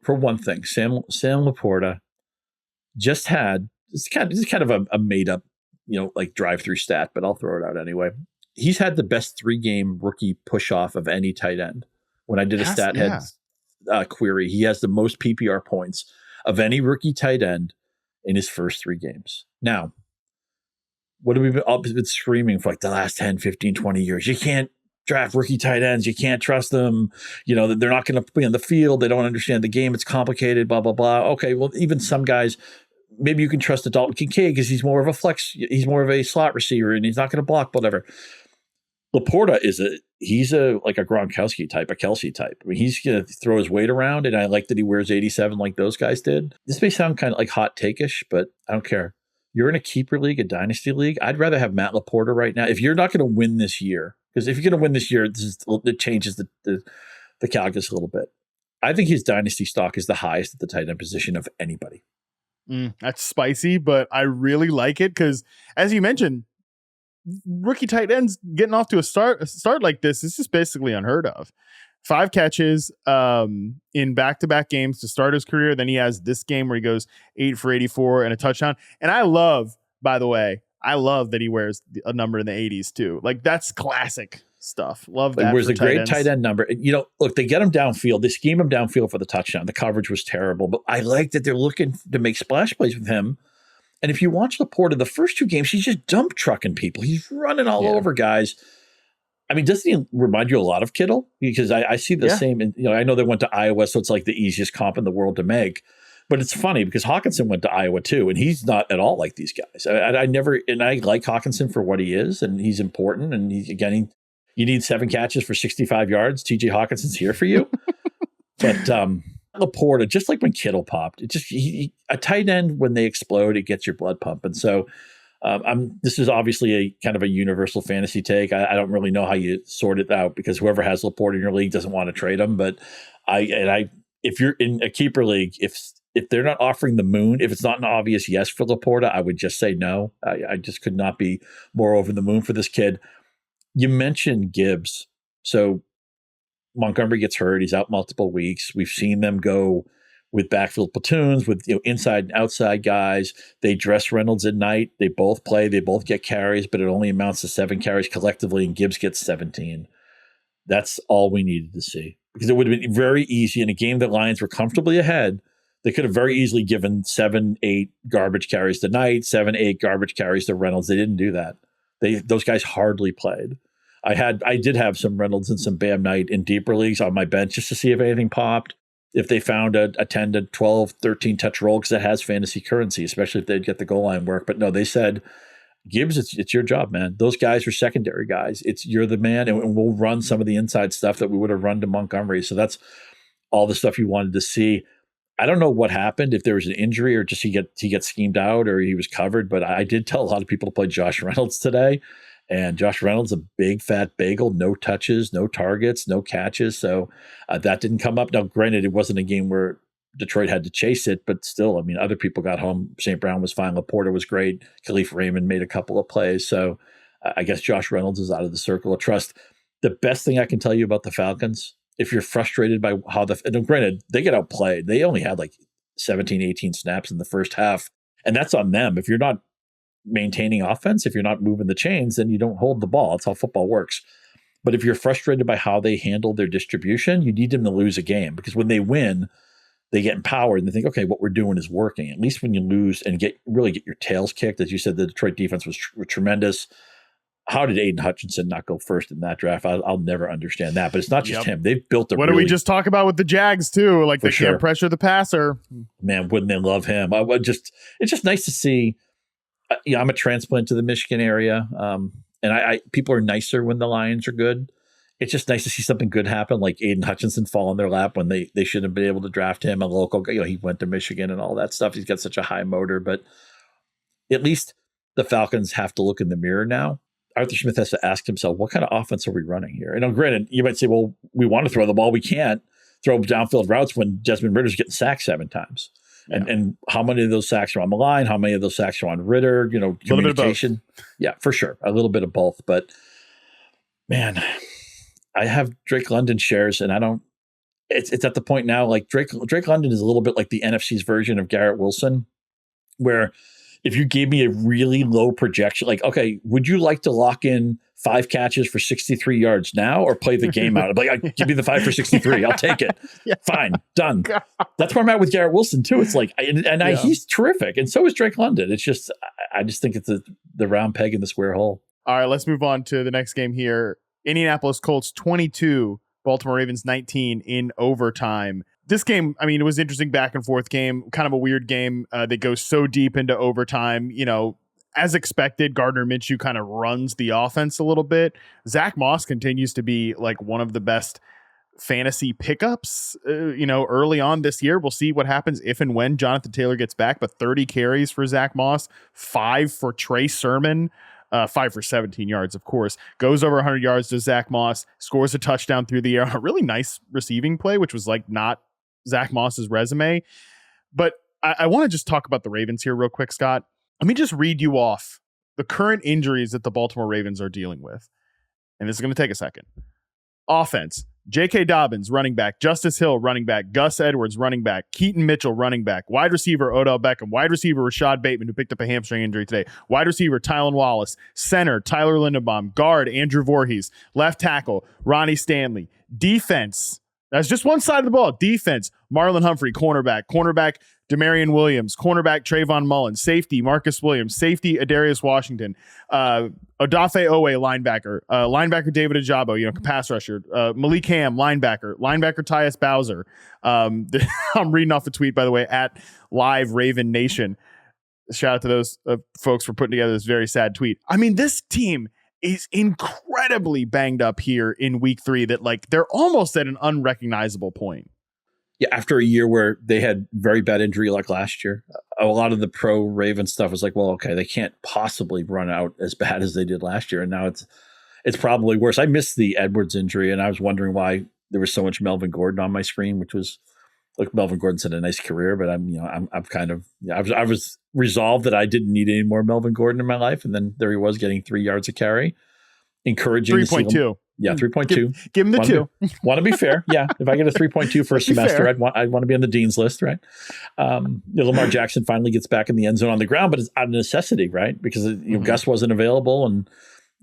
For one thing, Sam Laporta just had this is kind of a made up, like drive-through stat, but I'll throw it out anyway. He's had the best 3-game rookie push off of any tight end. When I did a stat head query, he has the most PPR points of any rookie tight end in his first 3 games. Now, what have we been screaming for like the last 10, 15, 20 years? You can't draft rookie tight ends. You can't trust them. They're not going to be on the field. They don't understand the game. It's complicated, blah, blah, blah. Okay, well, even some guys, maybe you can trust Dalton Kincaid because he's more of a flex. He's more of a slot receiver and he's not going to block, whatever. Laporta he's like a Gronkowski type, a Kelsey type. I mean, he's going to throw his weight around, and I like that he wears 87 like those guys did. This may sound kind of like hot take-ish, but I don't care. You're in a keeper league, a dynasty league. I'd rather have Matt Laporta right now. If you're not going to win this year, because if you're going to win this year, it changes the calculus a little bit. I think his dynasty stock is the highest at the tight end position of anybody. That's spicy, but I really like it because, as you mentioned, rookie tight ends getting off to a start like this is just basically unheard of. 5 catches in back-to-back games to start his career. Then he has this game where he goes 8 for 84 and a touchdown. And I love, by the way, that he wears a number in the 80s too. Like, that's classic stuff. Love that. He wears a great tight end number. And, look, they get him downfield. They scheme him downfield for the touchdown. The coverage was terrible, but I like that they're looking to make splash plays with him. And if you watch Laporta, the first 2 games, he's just dump trucking people. He's running all over guys. I mean, doesn't he remind you a lot of Kittle? Because I see the same. And, I know they went to Iowa, so it's like the easiest comp in the world to make. But it's funny because Hawkinson went to Iowa too, and he's not at all like these guys. I like Hawkinson for what he is, and he's important. And you need 7 catches for 65 yards. TJ Hawkinson's here for you. But Laporta, just like when Kittle popped, a tight end, when they explode, it gets your blood pumping. So this is obviously a kind of a universal fantasy take. I don't really know how you sort it out because whoever has Laporta in your league doesn't want to trade him. But if you're in a keeper league, if they're not offering the moon, if it's not an obvious yes for Laporta, I would just say no. I just could not be more over the moon for this kid. You mentioned Gibbs. So Montgomery gets hurt. He's out multiple weeks. We've seen them go with backfield platoons, with inside and outside guys. They dress Reynolds at night. They both play. They both get carries, but it only amounts to 7 carries collectively, and Gibbs gets 17. That's all we needed to see. Because it would have been very easy in a game that Lions were comfortably ahead. They could have very easily given 7, 8 garbage carries to Knight, 7, 8 garbage carries to Reynolds. They didn't do that. Those guys hardly played. I did have some Reynolds and some Bam Knight in deeper leagues on my bench just to see if anything popped. If they found a 10 to 12, 13 touch roll, because that has fantasy currency, especially if they'd get the goal line work. But no, they said, Gibbs, it's your job, man. Those guys are secondary guys. You're the man, and we'll run some of the inside stuff that we would have run to Montgomery. So that's all the stuff you wanted to see. I don't know what happened, if there was an injury or just he gets schemed out or he was covered, but I did tell a lot of people to play Josh Reynolds today. And Josh Reynolds, a big fat bagel, no touches, no targets, no catches. So that didn't come up. Now, granted, it wasn't a game where Detroit had to chase it, but still, I mean, other people got home. St. Brown was fine. Laporta was great. Khalif Raymond made a couple of plays. So I guess Josh Reynolds is out of the circle of trust. The best thing I can tell you about the Falcons, if you're frustrated by how and granted, they get outplayed. They only had like 17, 18 snaps in the first half. And that's on them. If you're not maintaining offense, if you're not moving the chains, then you don't hold the ball. That's how football works. But if you're frustrated by how they handle their distribution, you need them to lose a game, because when they win, they get empowered and they think, okay, what we're doing is working. At least when you lose and really get your tails kicked, as you said, the Detroit defense was tremendous. How did Aiden Hutchinson not go first in that draft? I'll never understand that. But it's not just him. They've built a What did we just talk about with the Jags too? Like they can't pressure the passer. Man, wouldn't they love him? It's just nice to see. I'm a transplant to the Michigan area, and people are nicer when the Lions are good. It's just nice to see something good happen, like Aiden Hutchinson fall in their lap when they shouldn't have been able to draft him. A local guy, he went to Michigan and all that stuff. He's got such a high motor, but at least the Falcons have to look in the mirror now Arthur Smith has to ask himself, what kind of offense are we running here? And granted, you might say, well, we want to throw the ball. We can't throw downfield routes when Desmond Ritter's getting sacked 7 times. Yeah. And how many of those sacks are on the line? How many of those sacks are on Ritter? Communication. Yeah, for sure. A little bit of both. But man, I have Drake London shares, and I don't. It's at the point now, like Drake London is a little bit like the NFC's version of Garrett Wilson, where if you gave me a really low projection, like, okay, would you like to lock in 5 catches for 63 yards now or play the game out? I'm like, give me the 5 for 63. I'll take it. Yeah. Fine. Done. God. That's where I'm at with Garrett Wilson too. It's like, he's terrific. And so is Drake London. It's just, I just think it's the round peg in the square hole. All right, let's move on to the next game here. Indianapolis Colts 22, Baltimore Ravens 19 in overtime. This game, I mean, it was an interesting back and forth game, kind of a weird game that goes so deep into overtime. As expected, Gardner Minshew kind of runs the offense a little bit. Zach Moss continues to be like one of the best fantasy pickups, early on this year. We'll see what happens if and when Jonathan Taylor gets back, but 30 carries for Zach Moss, 5 for Trey Sermon. 5 for 17 yards, of course, goes over 100 yards to Zach Moss, scores a touchdown through the air on a really nice receiving play, which was like not Zach Moss's resume. But I want to just talk about the Ravens here real quick, Scott. Let me just read you off the current injuries that the Baltimore Ravens are dealing with. And this is going to take a second. Offense. J.K. Dobbins, running back. Justice Hill, running back. Gus Edwards, running back. Keaton Mitchell, running back. Wide receiver, Odell Beckham. Wide receiver, Rashad Bateman, who picked up a hamstring injury today. Wide receiver, Tylan Wallace. Center, Tyler Linderbaum. Guard, Andrew Voorhees. Left tackle, Ronnie Stanley. Defense, that's just one side of the ball. Defense, Marlon Humphrey, cornerback. Cornerback, Demarion Williams. Cornerback, Trayvon Mullen. Safety, Marcus Williams. Safety, Adarius Washington. Odafe Owe, linebacker. Linebacker, David Ajabo, pass rusher. Malik Ham, linebacker. Linebacker, Tyus Bowser. I'm reading off a tweet, by the way, at Live Raven Nation. Shout out to those folks for putting together this very sad tweet. I mean, this team is incredibly banged up here in week 3 that like they're almost at an unrecognizable point. Yeah, after a year where they had very bad injury like last year, a lot of the pro Raven stuff was like, well, okay, they can't possibly run out as bad as they did last year. And now it's probably worse. I missed the Edwards injury, and I was wondering why there was so much Melvin Gordon on my screen, which was, look, Melvin Gordon's had a nice career, but I was resolved that I didn't need any more Melvin Gordon in my life. And then there he was getting 3 yards a carry, encouraging 3.2. Yeah, 3.2. Give him the 2. Want to be fair. Yeah. If I get a 3.2 for a semester, I'd want to be on the dean's list, right? Lamar Jackson finally gets back in the end zone on the ground, but it's out of necessity, right? Because Gus wasn't available, and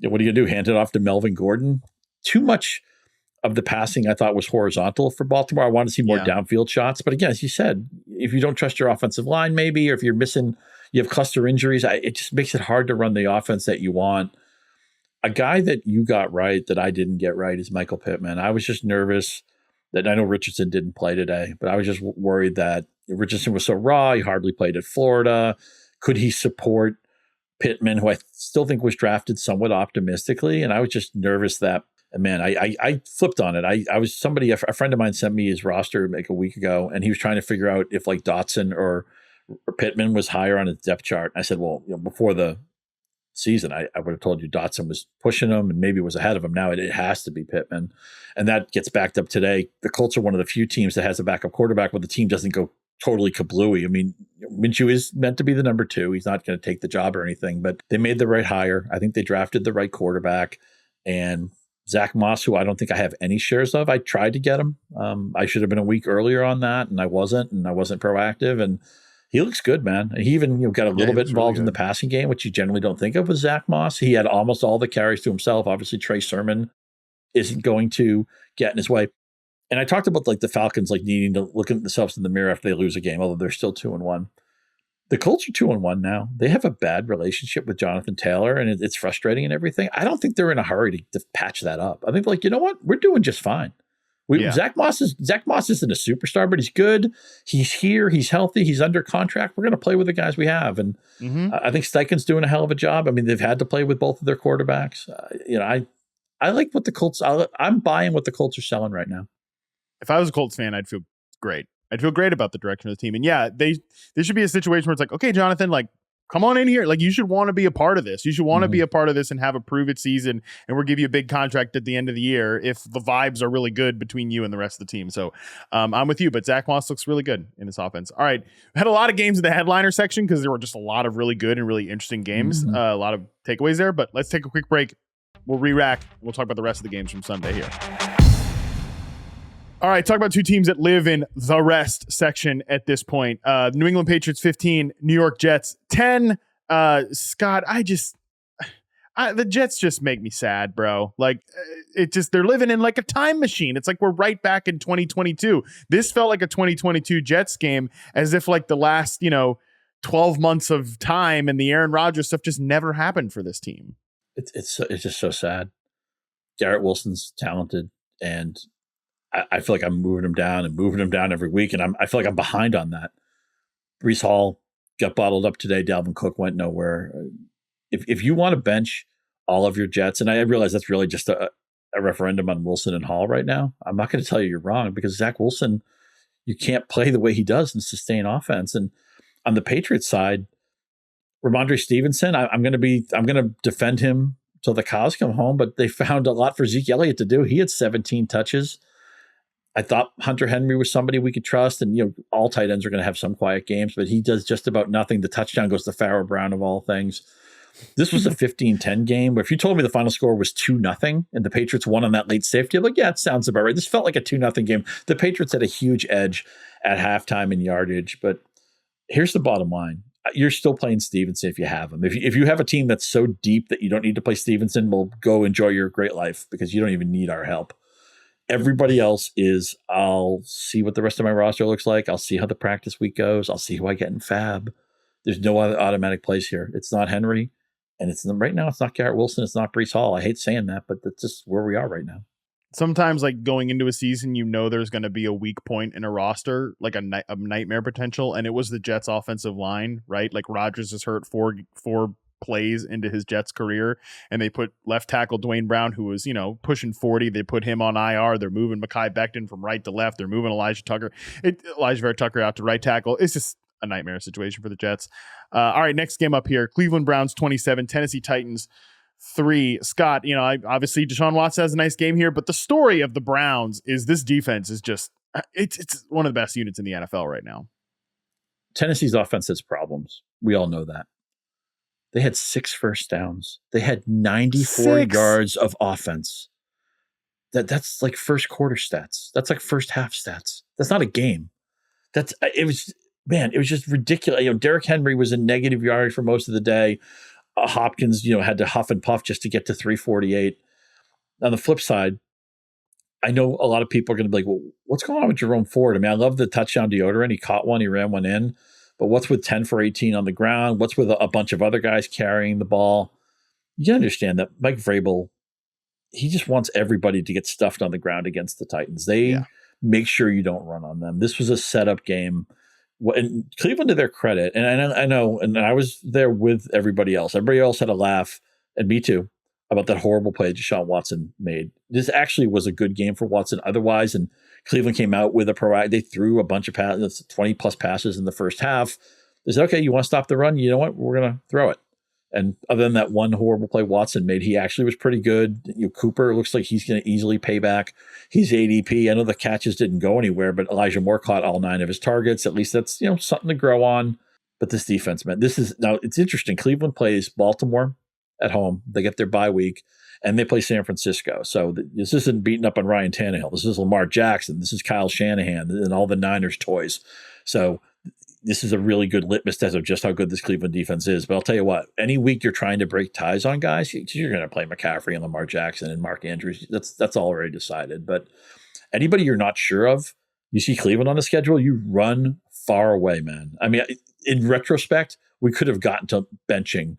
what are you going to do? Hand it off to Melvin Gordon? Too much of the passing I thought was horizontal for Baltimore. I want to see more downfield shots. But again, as you said, if you don't trust your offensive line, maybe, or if you're missing, you have cluster injuries, it just makes it hard to run the offense that you want. A guy that you got right that I didn't get right is Michael Pittman. I was just nervous that, I know Richardson didn't play today, but I was just worried that Richardson was so raw. He hardly played at Florida. Could he support Pittman, who I still think was drafted somewhat optimistically? And I was just nervous that, man, I flipped on it. I was a friend of mine sent me his roster like a week ago, and he was trying to figure out if like Dotson or Pittman was higher on his depth chart. I said, well, before the season, I would have told you Dotson was pushing him and maybe was ahead of him. Now it has to be Pittman. And that gets backed up today. The Colts are one of the few teams that has a backup quarterback where the team doesn't go totally kablooey. I mean, Minshew is meant to be the number 2. He's not going to take the job or anything, but they made the right hire. I think they drafted the right quarterback. And Zach Moss, who I don't think I have any shares of, I tried to get him. I should have been a week earlier on that, and I wasn't proactive. And he looks good, man. He even got a little bit involved in the passing game, which you generally don't think of with Zach Moss. He had almost all the carries to himself. Obviously, Trey Sermon isn't going to get in his way. And I talked about like the Falcons like needing to look at themselves in the mirror after they lose a game, although they're still 2-1. The Colts are 2-1 now. They have a bad relationship with Jonathan Taylor, and it's frustrating and everything. I don't think they're in a hurry to patch that up. I think like, you know what? We're doing just fine. Zach Moss isn't a superstar, but he's good. He's here. He's healthy. He's under contract. We're going to play with the guys we have. And I think Steichen's doing a hell of a job. I mean, they've had to play with both of their quarterbacks. I like what the Colts, I'm buying what the Colts are selling right now. If I was a Colts fan, I'd feel great. I'd feel great about the direction of the team. And yeah, there should be a situation where it's like, okay, Jonathan, like come on in here. Like, you should want to be a part of this. You should want to be a part of this and have a prove it season. And we'll give you a big contract at the end of the year if the vibes are really good between you and the rest of the team. So I'm with you, but Zach Moss looks really good in this offense. All right. We had a lot of games in the headliner section because there were just a lot of really good and really interesting games. A lot of takeaways there, but let's take a quick break. We'll re-rack. We'll talk about the rest of the games from Sunday here. All right, talk about two teams that live in the rest section at this point. New England Patriots 15, New York Jets 10. Scott, the Jets just make me sad, bro. Like, they're living in like a time machine. It's like we're right back in 2022. This felt like a 2022 Jets game, as if like the last, 12 months of time and the Aaron Rodgers stuff just never happened for this team. It's just so sad. Garrett Wilson's talented, and I feel like I'm moving him down every week, and I feel like I'm behind on that. Breece Hall got bottled up today. Dalvin Cook went nowhere. If you want to bench all of your Jets, and I realize that's really just a referendum on Wilson and Hall right now, I'm not going to tell you you're wrong, because Zach Wilson, you can't play the way he does and sustain offense. And on the Patriots side, Ramondre Stevenson, I'm going to defend him till the cows come home, but they found a lot for Zeke Elliott to do. He had 17 touches. I thought Hunter Henry was somebody we could trust, and all tight ends are going to have some quiet games, but he does just about nothing. The touchdown goes to Pharaoh Brown of all things. This was a 15-10 game, where if you told me the final score was 2-0 and the Patriots won on that late safety, I'm like, yeah, it sounds about right. This felt like a 2-0 game. The Patriots had a huge edge at halftime in yardage, but here's the bottom line. You're still playing Stevenson if you have him. If you have a team that's so deep that you don't need to play Stevenson, well, go enjoy your great life, because you don't even need our help. Everybody else is, I'll see what the rest of my roster looks like. I'll see how the practice week goes. I'll see who I get in fab. There's no other automatic place here. It's not Henry, and right now it's not Garrett Wilson. It's not Breece Hall. I hate saying that, but that's just where we are right now. Sometimes, like, going into a season, there's going to be a weak point in a roster, like a nightmare potential, and it was the Jets' offensive line, right? Like, Rodgers is hurt four plays into his Jets career, and they put left tackle Dwayne Brown, who was pushing 40. They put him on IR. They're moving Mekhi Becton from right to left. They're moving Elijah Vera Tucker out to right tackle. It's just a nightmare situation for the Jets. All right, next game up here: Cleveland Browns 27, Tennessee Titans 3. Scott, obviously Deshaun Watson has a nice game here, but the story of the Browns is this defense is just it's one of the best units in the NFL right now. Tennessee's offense has problems. We all know that. They had 6 first downs. They had 94 yards of offense. That's like first quarter stats. That's like first half stats. That's not a game. It was just ridiculous. Derrick Henry was in negative yardage for most of the day. Hopkins, had to huff and puff just to get to 348. On the flip side, I know a lot of people are going to be like, well, what's going on with Jerome Ford? I mean, I love the touchdown deodorant. He caught one, he ran one in. But what's with 10 for 18 on the ground? What's with a bunch of other guys carrying the ball? You understand that Mike Vrabel, he just wants everybody to get stuffed on the ground against the Titans. They make sure you don't run on them. This was a setup game. And Cleveland, to their credit, and I know, and I was there with everybody else. Everybody else had a laugh, and me too, about that horrible play Deshaun Watson made. This actually was a good game for Watson otherwise, and Cleveland came out with they threw a bunch of passes, 20 plus passes in the first half. They said, okay, you want to stop the run? You know what? We're going to throw it. And other than that one horrible play Watson made, he actually was pretty good. Cooper looks like he's going to easily pay back his ADP. I know the catches didn't go anywhere, but Elijah Moore caught all 9 of his targets. At least that's something to grow on. But this defense, man, now it's interesting. Cleveland plays Baltimore at home. They get their bye week, and they play San Francisco. So this isn't beating up on Ryan Tannehill. This is Lamar Jackson. This is Kyle Shanahan and all the Niners toys. So this is a really good litmus test of just how good this Cleveland defense is. But I'll tell you what, any week you're trying to break ties on guys, you're going to play McCaffrey and Lamar Jackson and Mark Andrews. That's already decided. But anybody you're not sure of, you see Cleveland on the schedule, you run far away, man. I mean, in retrospect, we could have gotten to benching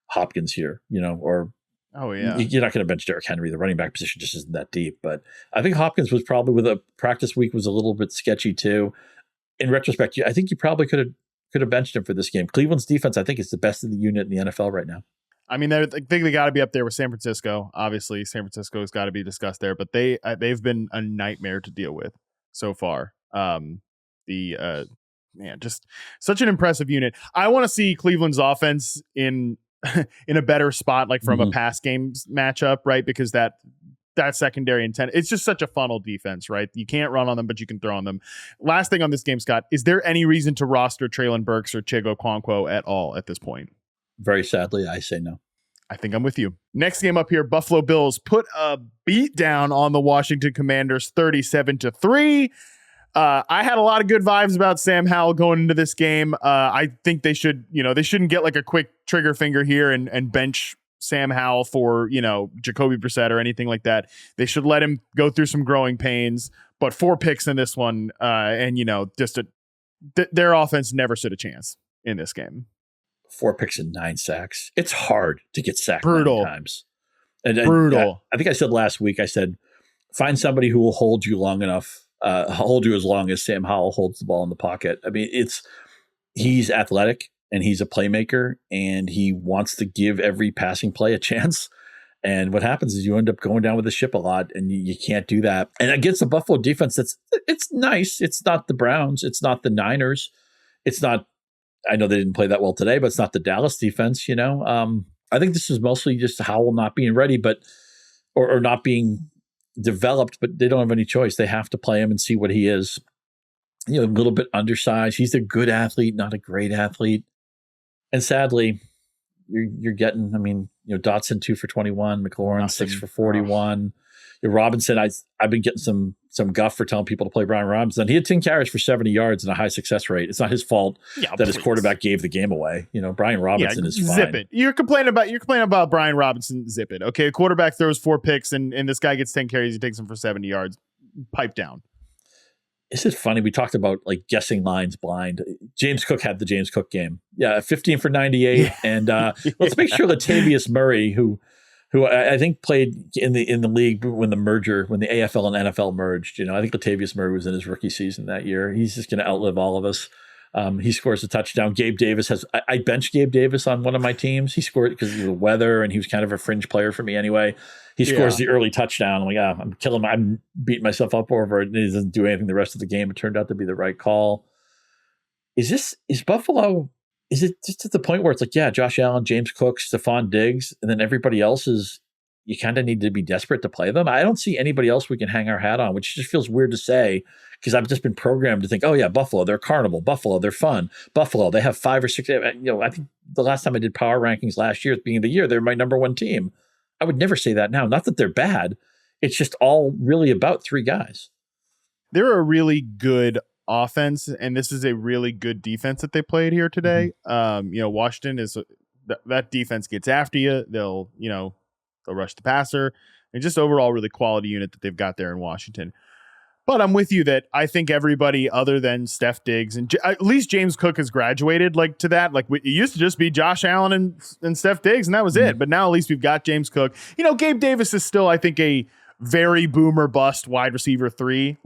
Hopkins here, or you're not going to bench Derrick Henry. The running back position just isn't that deep. But I think Hopkins was probably, with a practice week, was a little bit sketchy too. In retrospect, I think you probably could have benched him for this game. Cleveland's defense, I think, is the best in the unit in the NFL right now. I mean, I think they got to be up there with San Francisco. Obviously, San Francisco has got to be discussed there, but they've been a nightmare to deal with so far. The man, just such an impressive unit. I want to see Cleveland's offense in in a better spot, like from a pass games matchup, right? Because that secondary intent, it's just such a funnel defense, right? You can't run on them, but you can throw on them. Last thing on this game, Scott, is there any reason to roster Treylon Burks or Chigo Okonkwo at all at this point? Very sadly, I say no. I think I'm with you. Next game up here, Buffalo Bills put a beat down on the Washington Commanders 37-3. I had a lot of good vibes about Sam Howell going into this game. I think they shouldn't get like a quick trigger finger here and bench Sam Howell for, Jacoby Brissett or anything like that. They should let him go through some growing pains, but 4 picks in this one. Their offense never stood a chance in this game. 4 picks and 9 sacks. It's hard to get sacked Brutal. 9 times. And Brutal. I think I said last week, I said, find somebody who will hold you long enough, hold you as long as Sam Howell holds the ball in the pocket. I mean, he's athletic and he's a playmaker and he wants to give every passing play a chance. And what happens is you end up going down with the ship a lot and you can't do that. And against the Buffalo defense, it's nice. It's not the Browns. It's not the Niners. It's not, I know they didn't play that well today, but it's not the Dallas defense, I think this is mostly just Howell not being ready, or not being developed, but they don't have any choice. They have to play him and see what he is. A little bit undersized. He's a good athlete, not a great athlete. And sadly, you're getting, Dotson 2 for 21, McLaurin 6 for 41. Robinson, I've been getting some guff for telling people to play Brian Robinson. He had 10 carries for 70 yards and a high success rate. It's not his fault that his quarterback gave the game away. Brian Robinson is fine. Zip it. You're complaining about Brian Robinson. Zip it. Okay, the quarterback throws 4 picks and this guy gets 10 carries. He takes them for 70 yards. Pipe down. This is funny. We talked about guessing lines blind. James Cook had the James Cook game. 15 for 98. Yeah. And let's make sure Latavius Murray, who I think played in the league when the AFL and NFL merged. I think Latavius Murray was in his rookie season that year. He's just going to outlive all of us. He scores a touchdown. Gabe Davis I benched Gabe Davis on one of my teams. He scored because of the weather and he was kind of a fringe player for me anyway. He scores the early touchdown. I'm like, I'm killing him. I'm beating myself up over it. And he doesn't do anything the rest of the game. It turned out to be the right call. Is Buffalo, is it just at the point where it's like, Josh Allen, James Cook, Stephon Diggs, and then everybody else you kind of need to be desperate to play them? I don't see anybody else we can hang our hat on, which just feels weird to say because I've just been programmed to think, Buffalo, they're carnival. Buffalo, they're fun. Buffalo, they have 5 or 6. I think the last time I did power rankings last year at the beginning of the year, they're my number 1 team. I would never say that now. Not that they're bad. It's just all really about 3 guys. They're a really good offense, and this is a really good defense that they played here today. Mm-hmm. Washington is that defense gets after you. They'll rush the passer, and just overall really quality unit that they've got there in Washington. But I'm with you that I think everybody other than Steph Diggs and at least James Cook has graduated to that. It used to just be Josh Allen and Steph Diggs, and that was it. But now at least we've got James Cook. Gabe Davis is still, I think, a very boomer bust wide receiver 3.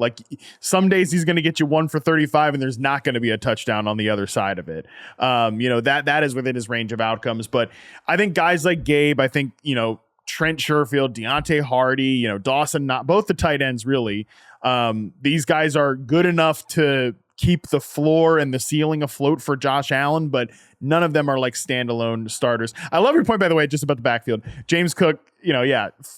Some days he's going to get you 1 for 35 and there's not going to be a touchdown on the other side of it. That is within his range of outcomes. But I think guys like Gabe, I think, Trent Sherfield, Deontay Hardy, Dawson, not both the tight ends really. These guys are good enough to keep the floor and the ceiling afloat for Josh Allen, but none of them are standalone starters. I love your point, by the way, just about the backfield. James Cook,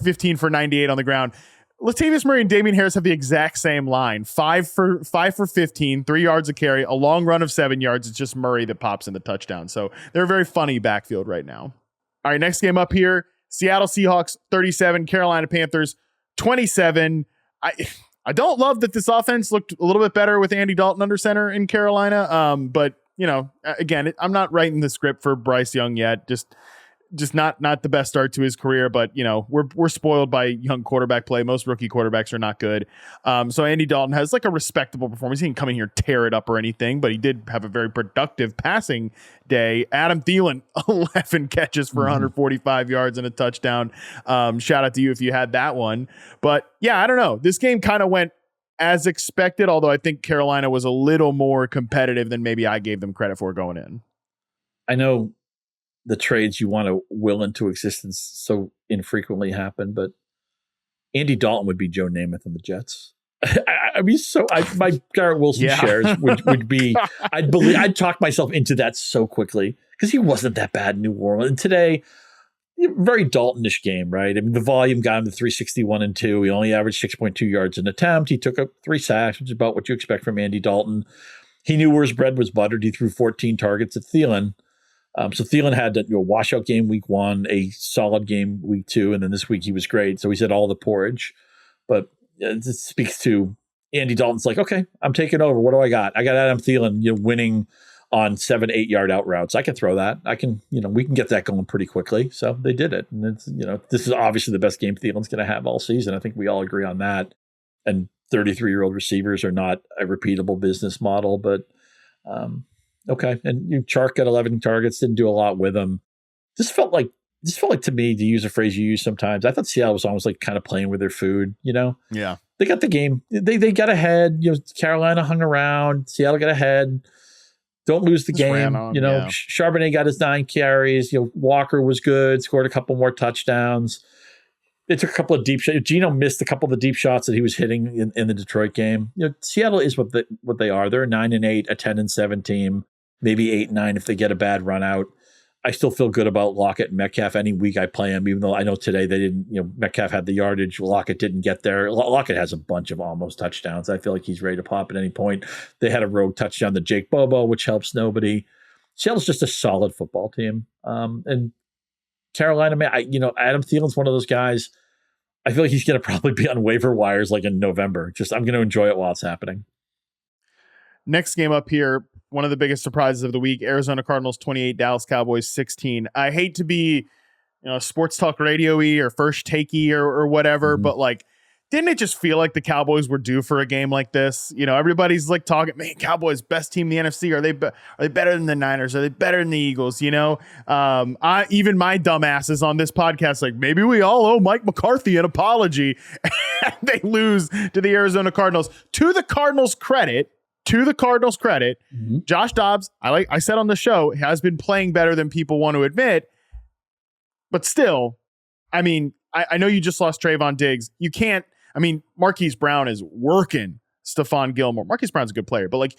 15 for 98 on the ground. Latavius Murray and Damian Harris have the exact same line. 5 for 15, 3 yards a carry, a long run of 7 yards. It's just Murray that pops in the touchdown. So they're a very funny backfield right now. All right, next game up here. Seattle Seahawks 37, Carolina Panthers 27. I don't love that this offense looked a little bit better with Andy Dalton under center in Carolina. But again, I'm not writing the script for Bryce Young yet. Just not the best start to his career, but we're spoiled by young quarterback play. Most rookie quarterbacks are not good. So Andy Dalton has a respectable performance. He didn't come in here tear it up or anything, but he did have a very productive passing day. Adam Thielen, 11 catches for 145 yards and a touchdown. Shout out to you if you had that one. But I don't know. This game kind of went as expected, although I think Carolina was a little more competitive than maybe I gave them credit for going in. I know the trades you want to will into existence so infrequently happen, but Andy Dalton would be Joe Namath in the Jets. my Garrett Wilson shares would be, I'd talk myself into that so quickly because he wasn't that bad in New Orleans. And today, very Dalton-ish game, right? I mean, the volume got him to 361 and 2. He only averaged 6.2 yards an attempt. He took up 3 sacks, which is about what you expect from Andy Dalton. He knew where his bread was buttered. He threw 14 targets at Thielen. So Thielen had a washout game week 1, a solid game week 2, and then this week he was great. So he's had all the porridge. But this speaks to Andy Dalton's like, okay, I'm taking over. What do I got? I got Adam Thielen, winning on 7-8 yard out routes. I can throw that. I can, we can get that going pretty quickly. So they did it. And it's, this is obviously the best game Thielen's going to have all season. I think we all agree on that. And 33-year-old receivers are not a repeatable business model, but okay. And Chark got 11 targets, didn't do a lot with them. This felt like to me, to use a phrase you use sometimes, I thought Seattle was almost like kind of playing with their food, Yeah. They got the game. They got ahead. Carolina hung around. Seattle got ahead. Don't lose the game. Charbonnet got his 9 carries. Walker was good, scored a couple more touchdowns. They took a couple of deep shots. Geno missed a couple of the deep shots that he was hitting in the Detroit game. Seattle is what they are. They're a 9-8, a 10-7 team, maybe 8-9 if they get a bad run out. I still feel good about Lockett and Metcalf any week I play them, even though I know today they didn't, Metcalf had the yardage. Lockett didn't get there. Lockett has a bunch of almost touchdowns. I feel like he's ready to pop at any point. They had a rogue touchdown to Jake Bobo, which helps nobody. Seattle's just a solid football team. And Carolina, man, Adam Thielen's one of those guys. I feel like he's going to probably be on waiver wires like in November. I'm going to enjoy it while it's happening. Next game up here, one of the biggest surprises of the week, Arizona Cardinals 28, Dallas Cowboys 16. I hate to be, sports talk radio-y or first takey or whatever, but didn't it just feel like the Cowboys were due for a game like this? Everybody's like talking, man, Cowboys best team in the NFC. Are they better than the Niners? Are they better than the Eagles? Even my dumbasses on this podcast, like maybe we all owe Mike McCarthy an apology. They lose to the Arizona Cardinals. To the Cardinals' credit, Josh Dobbs, I said on the show, has been playing better than people want to admit. But still, I know you just lost Trayvon Diggs. You can't. Marquise Brown is working Stephon Gilmore. Marquise Brown's a good player, but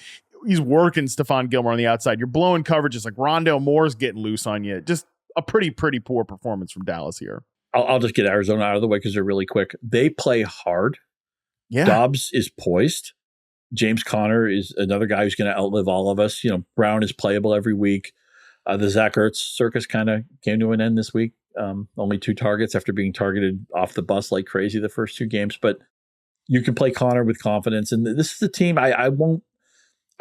he's working Stephon Gilmore on the outside. You're blowing coverages like Rondale Moore's getting loose on you. Just a pretty poor performance from Dallas here. I'll just get Arizona out of the way because they're really quick. They play hard. Yeah. Dobbs is poised. James Conner is another guy who's going to outlive all of us. Brown is playable every week. The Zach Ertz circus kind of came to an end this week. Only 2 targets after being targeted off the bus like crazy the first 2 games. But you can play Conner with confidence. And this is the team I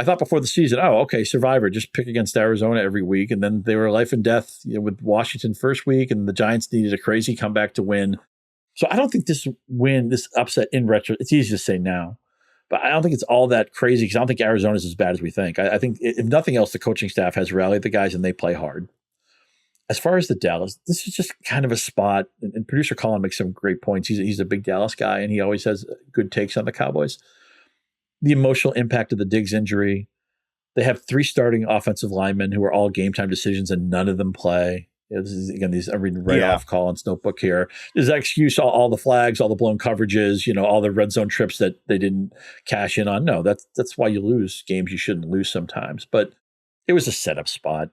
thought before the season, Survivor, just pick against Arizona every week. And then they were life and death with Washington first week. And the Giants needed a crazy comeback to win. So I don't think this upset in retro, it's easy to say now. But I don't think it's all that crazy because I don't think Arizona's as bad as we think. I think, if nothing else, the coaching staff has rallied the guys and they play hard. As far as the Dallas, this is just kind of a spot. And producer Colin makes some great points. He's a big Dallas guy, and he always has good takes on the Cowboys. The emotional impact of the Diggs injury. They have 3 starting offensive linemen who are all game time decisions, and none of them play. This is, again, I'm reading right off Colin's notebook here. Is that excuse all the flags, all the blown coverages, all the red zone trips that they didn't cash in on? No, that's why you lose games you shouldn't lose sometimes. But it was a setup spot,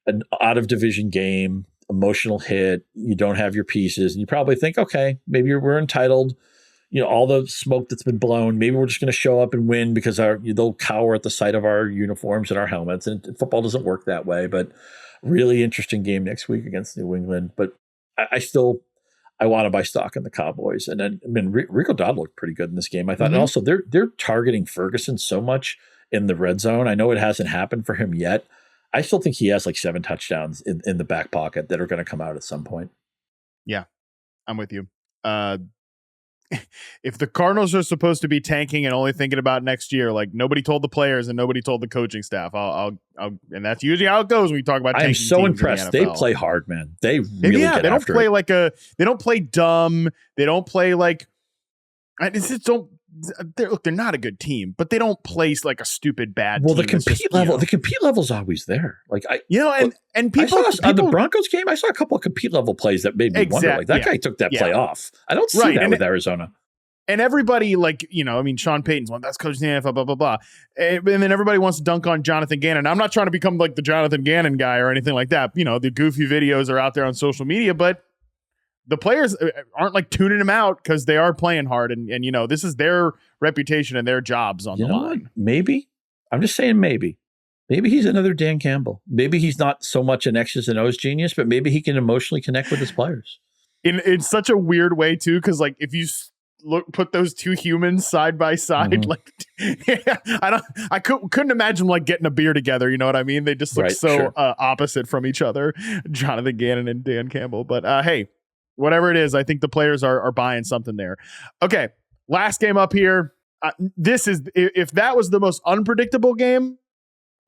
an out of division game, emotional hit. You don't have your pieces, and you probably think, okay, maybe we're entitled. All the smoke that's been blown. Maybe we're just going to show up and win because they'll cower at the sight of our uniforms and our helmets. And football doesn't work that way, but. Really interesting game next week against New England, but I want to buy stock in the Cowboys. And then Rico Dodd looked pretty good in this game, I thought. Mm-hmm. And also they're targeting Ferguson so much in the red zone. I know it hasn't happened for him yet. I still think he has 7 touchdowns in the back pocket that are going to come out at some point. Yeah, I'm with you. If the Cardinals are supposed to be tanking and only thinking about next year, nobody told the players and nobody told the coaching staff, and that's usually how it goes when we talk about tanking. I am so impressed. They play hard, man. They really get they don't after play it. They don't play dumb. They don't play they're not a good team, but they don't play a stupid bad team. The compete level's always there. And people on the Broncos game, I saw a couple of compete level plays that made me wonder. That guy took that play off. I don't see that with Arizona. And everybody, like, I mean, Sean Payton's one, that's coach in the NFL, blah, blah, blah. And then everybody wants to dunk on Jonathan Gannon. I'm not trying to become like the Jonathan Gannon guy or anything like that. The goofy videos are out there on social media, but the players aren't like tuning him out because they are playing hard. And this is their reputation and their jobs on the line. What? Maybe. I'm just saying maybe. Maybe he's another Dan Campbell. Maybe he's not so much an X's and O's genius, but maybe he can emotionally connect with his players. In such a weird way, too, because like if you put those two humans side by side, like I couldn't imagine like getting a beer together. You know what I mean? They just look opposite from each other, Jonathan Gannon and Dan Campbell. But hey, whatever it is, I think the players are buying something there. Okay, last game up here. This is, if that was the most unpredictable game,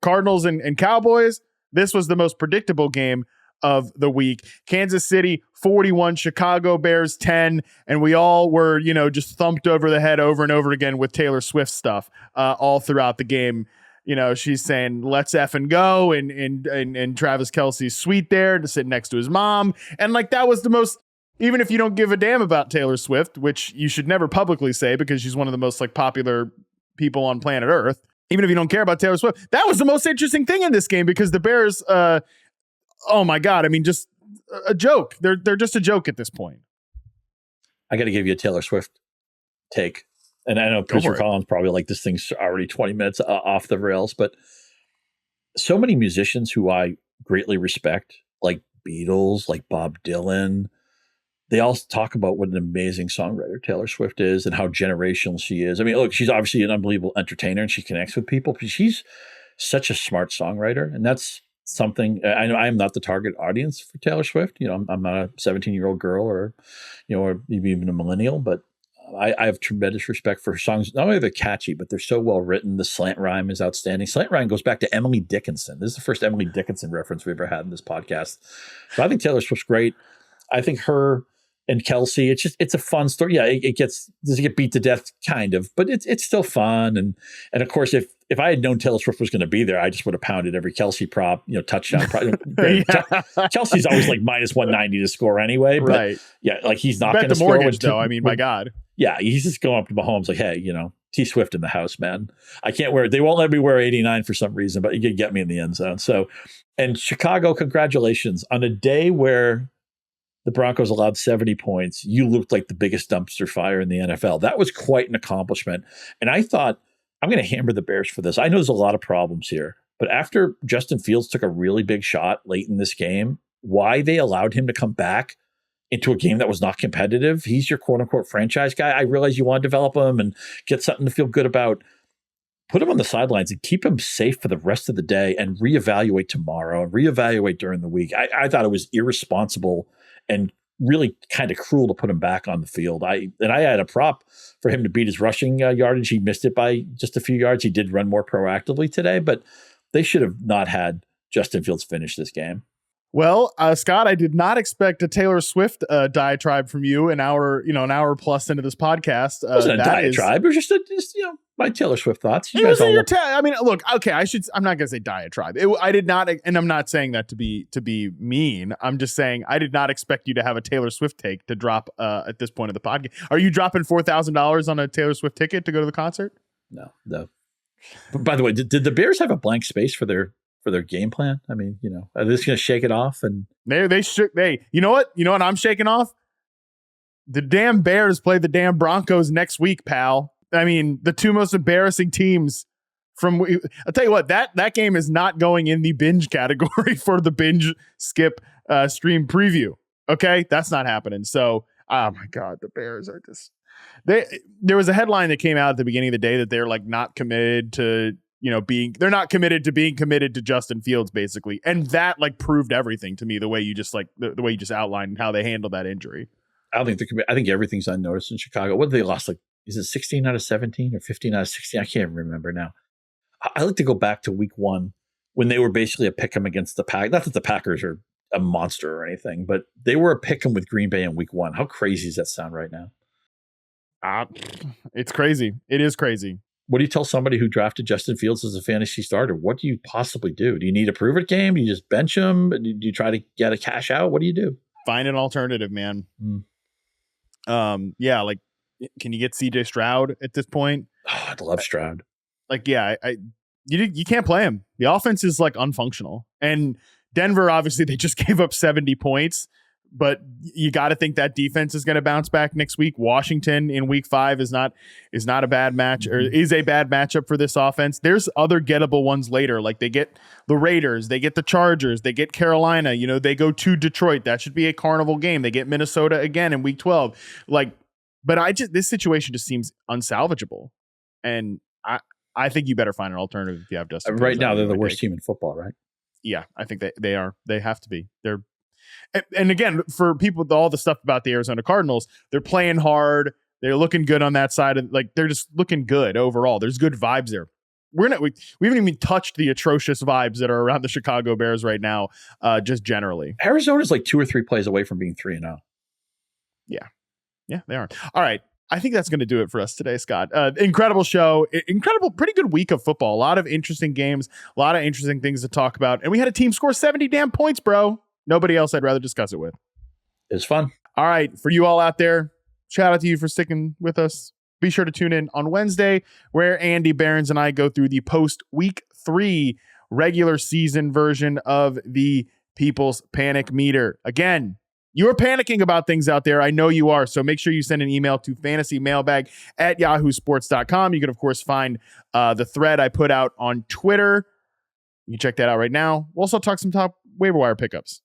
Cardinals and Cowboys, this was the most predictable game of the week. Kansas City 41, Chicago Bears 10, and we all were, just thumped over the head over and over again with Taylor Swift stuff all throughout the game. She's saying, let's effing go, and Travis Kelce's sweet there to sit next to his mom. And like, that was the most, even if you don't give a damn about Taylor Swift, which you should never publicly say because she's one of the most like popular people on planet Earth, even if you don't care about Taylor Swift, that was the most interesting thing in this game because the Bears, oh my God. I mean, just a joke. They're just a joke at this point. I got to give you a Taylor Swift take. And I know Producer Colin's probably like, this thing's already 20 minutes off the rails, but so many musicians who I greatly respect, like Beatles, like Bob Dylan, they all talk about what an amazing songwriter Taylor Swift is and how generational she is. I mean, look, she's obviously an unbelievable entertainer and she connects with people, but she's such a smart songwriter. And that's something, I know I'm not the target audience for Taylor Swift. I'm not a 17-year-old girl or maybe even a millennial, but I have tremendous respect for her songs. Not only are they catchy, but they're so well written. The slant rhyme is outstanding. Slant rhyme goes back to Emily Dickinson. This is the first Emily Dickinson reference we've ever had in this podcast. So I think Taylor Swift's great. I think her and Kelsey, it's a fun story. Yeah, does it get beat to death? Kind of, but it's still fun. And of course, if I had known Taylor Swift was going to be there, I just would have pounded every Kelsey prop, touchdown. Kelsey's always like minus 190 to score anyway. But right. Yeah, like he's not going to score. Mortgage though. I mean, my God. Yeah, he's just going up to Mahomes like, hey, T Swift in the house, man. I can't wear it. They won't let me wear 89 for some reason, but you can get me in the end zone. So, and Chicago, congratulations on a day where the Broncos allowed 70 points. You looked like the biggest dumpster fire in the NFL. That was quite an accomplishment. And I thought, I'm going to hammer the Bears for this. I know there's a lot of problems here, but after Justin Fields took a really big shot late in this game, why they allowed him to come back into a game that was not competitive. He's your quote unquote franchise guy. I realize you want to develop him and get something to feel good about. Put him on the sidelines and keep him safe for the rest of the day and reevaluate tomorrow and reevaluate during the week. I thought it was irresponsible and really kind of cruel to put him back on the field. I had a prop for him to beat his rushing yardage. He missed it by just a few yards. He did run more proactively today, but they should have not had Justin Fields finish this game. Well, Scott, I did not expect a Taylor Swift diatribe from you an hour plus into this podcast. It wasn't a diatribe. It was just my Taylor Swift thoughts. It wasn't your I mean, look, okay, I'm not going to say diatribe. I did not, and I'm not saying that to be mean. I'm just saying I did not expect you to have a Taylor Swift take to drop at this point of the podcast. Are you dropping $4,000 on a Taylor Swift ticket to go to the concert? No. But by the way, did the Bears have a blank space for their game plan? I mean, are they just going to shake it off? And you know what I'm shaking off? The damn Bears play the damn Broncos next week, pal. I mean, the two most embarrassing teams I'll tell you what, that game is not going in the binge category for the binge skip stream preview. Okay. That's not happening. So, oh my God, the Bears are just, there was a headline that came out at the beginning of the day that they're like not committed to, they're not committed to being committed to Justin Fields, basically. And that like proved everything to me, the way you just the way you just outlined how they handled that injury. I don't think they're committed. I think everything's unnoticed in Chicago. What did they lost? Like, is it 16 out of 17 or 15 out of 16? I can't remember now. I like to go back to week 1 when they were basically a pick'em against the Pack. Not that the Packers are a monster or anything, but they were a pick'em with Green Bay in week 1. How crazy does that sound right now? It's crazy. It is crazy. What do you tell somebody who drafted Justin Fields as a fantasy starter? What do you possibly do? Do you need a prove-it game? Do you just bench him? Do you try to get a cash out? What do you do? Find an alternative, man. Yeah, like Can you get CJ Stroud at this point? Oh, I'd love Stroud. Like, yeah, you can't play him. The offense is like unfunctional. And Denver, obviously, they just gave up 70 points, but you got to think that defense is going to bounce back next week. Washington in week 5 is not a bad match, or is a bad matchup for this offense. There's other gettable ones later. Like they get the Raiders, they get the Chargers, they get Carolina, they go to Detroit. That should be a carnival game. They get Minnesota again in week 12. But this situation just seems unsalvageable. And I think you better find an alternative if you have Dustin. Right now, they're the worst team in football, right? Yeah, I think they are. They have to be. And again, for people with all the stuff about the Arizona Cardinals, they're playing hard. They're looking good on that side. They're just looking good overall. There's good vibes there. We haven't even touched the atrocious vibes that are around the Chicago Bears right now, just generally. Arizona's like 2 or 3 plays away from being 3-0. Yeah, they are. All right. I think that's going to do it for us today, Scott. Incredible show. Pretty good week of football. A lot of interesting games, a lot of interesting things to talk about. And we had a team score 70 damn points, bro. Nobody else I'd rather discuss it with. It was fun. All right. For you all out there, shout out to you for sticking with us. Be sure to tune in on Wednesday, where Andy Behrens and I go through the post-week 3 regular season version of the People's Panic Meter. Again, you are panicking about things out there. I know you are. So make sure you send an email to fantasymailbag@yahoosports.com. You can, of course, find the thread I put out on Twitter. You can check that out right now. We'll also talk some top waiver wire pickups.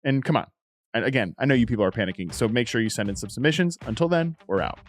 And come on. And again, I know you people are panicking. So make sure you send in some submissions. Until then, we're out.